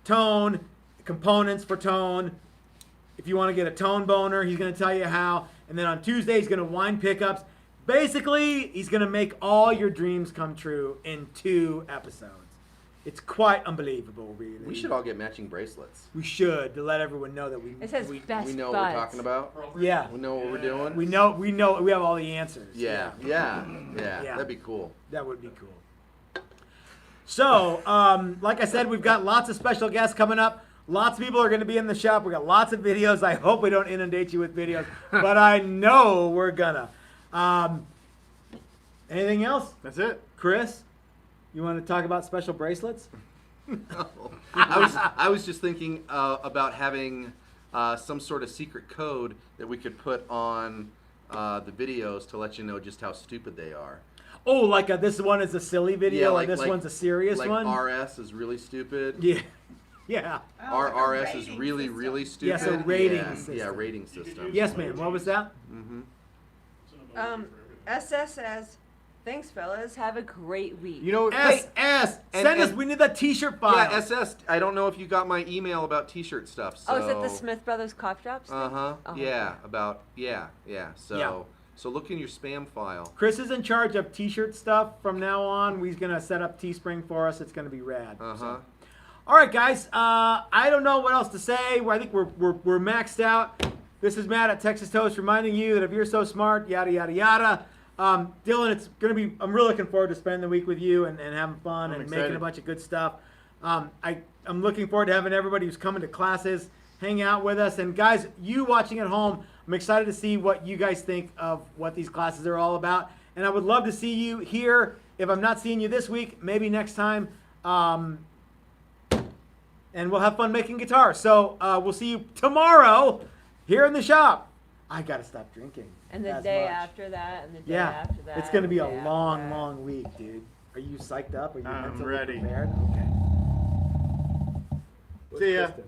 [SPEAKER 1] tone, components for tone. If you want to get a tone boner, he's going to tell you how. And then on Tuesday, he's going to wind pickups. Basically, he's going to make all your dreams come true in 2 episodes. It's quite unbelievable, really.
[SPEAKER 2] We should all get matching bracelets.
[SPEAKER 1] We should, to let everyone know that
[SPEAKER 5] It says
[SPEAKER 1] we
[SPEAKER 5] best
[SPEAKER 2] We know
[SPEAKER 5] buds.
[SPEAKER 2] what we're talking about.
[SPEAKER 1] yeah,
[SPEAKER 2] We know what we're doing.
[SPEAKER 1] we know we have all the answers.
[SPEAKER 2] Yeah. That'd be cool.
[SPEAKER 1] That would be cool. So, like I said, we've got lots of special guests coming up. Lots of people are going to be in the shop. We got lots of videos. I hope we don't inundate you with videos, but I know we're gonna. Anything else,
[SPEAKER 4] That's it.
[SPEAKER 1] Chris? You want to talk about special bracelets?
[SPEAKER 2] I was just thinking about having some sort of secret code that we could put on the videos to let you know just how stupid they are.
[SPEAKER 1] Oh, like this one is a silly video,
[SPEAKER 2] like-
[SPEAKER 1] and this
[SPEAKER 2] like-
[SPEAKER 1] one's a serious
[SPEAKER 2] Like
[SPEAKER 1] one.
[SPEAKER 2] RS is really stupid.
[SPEAKER 1] Yeah, yeah.
[SPEAKER 3] Oh, like a
[SPEAKER 2] RS is
[SPEAKER 3] rating
[SPEAKER 2] really,
[SPEAKER 3] system.
[SPEAKER 2] really stupid.
[SPEAKER 1] Yes, a rating
[SPEAKER 2] yeah,
[SPEAKER 1] system.
[SPEAKER 2] Yeah, rating system.
[SPEAKER 1] Yes, ma'am. What was that?
[SPEAKER 2] Mm-hmm.
[SPEAKER 5] SS says, thanks, fellas. Have a great week.
[SPEAKER 4] You know,
[SPEAKER 1] SS. Send us. We need that T-shirt file.
[SPEAKER 2] Yeah, SS. I don't know if you got my email about T-shirt stuff. So.
[SPEAKER 5] Oh, is it the Smith Brothers cough drops? thing?
[SPEAKER 2] Uh-huh.
[SPEAKER 5] Oh,
[SPEAKER 2] Yeah.
[SPEAKER 5] okay.
[SPEAKER 2] About yeah. So
[SPEAKER 1] Yeah.
[SPEAKER 2] so look in your spam file.
[SPEAKER 1] Chris is in charge of T-shirt stuff from now on. He's gonna set up Teespring for us. It's gonna be rad.
[SPEAKER 2] Uh-huh.
[SPEAKER 1] So. All right, guys. I don't know what else to say. I think we're maxed out. This is Matt at Texas Toast reminding you that if you're so smart, yada yada yada. Dylan, it's gonna be. I'm really looking forward to spending the week with you and having fun
[SPEAKER 4] I'm
[SPEAKER 1] and
[SPEAKER 4] excited.
[SPEAKER 1] making a bunch of good stuff. I'm looking forward to having everybody who's coming to classes hang out with us. And guys, you watching at home, I'm excited to see what you guys think of what these classes are all about. And I would love to see you here. If I'm not seeing you this week, maybe next time. And we'll have fun making guitar. So we'll see you tomorrow here in the shop. I gotta stop drinking.
[SPEAKER 5] And the
[SPEAKER 1] as
[SPEAKER 5] day
[SPEAKER 1] much.
[SPEAKER 5] after that, and the day
[SPEAKER 1] Yeah,
[SPEAKER 5] after that.
[SPEAKER 1] it's gonna be a
[SPEAKER 5] and the day after
[SPEAKER 1] long,
[SPEAKER 5] that.
[SPEAKER 1] long week, dude. Are you psyched up? Are you
[SPEAKER 4] I'm
[SPEAKER 1] mentally
[SPEAKER 4] ready.
[SPEAKER 1] prepared? Okay.
[SPEAKER 4] See ya.
[SPEAKER 1] Kristen?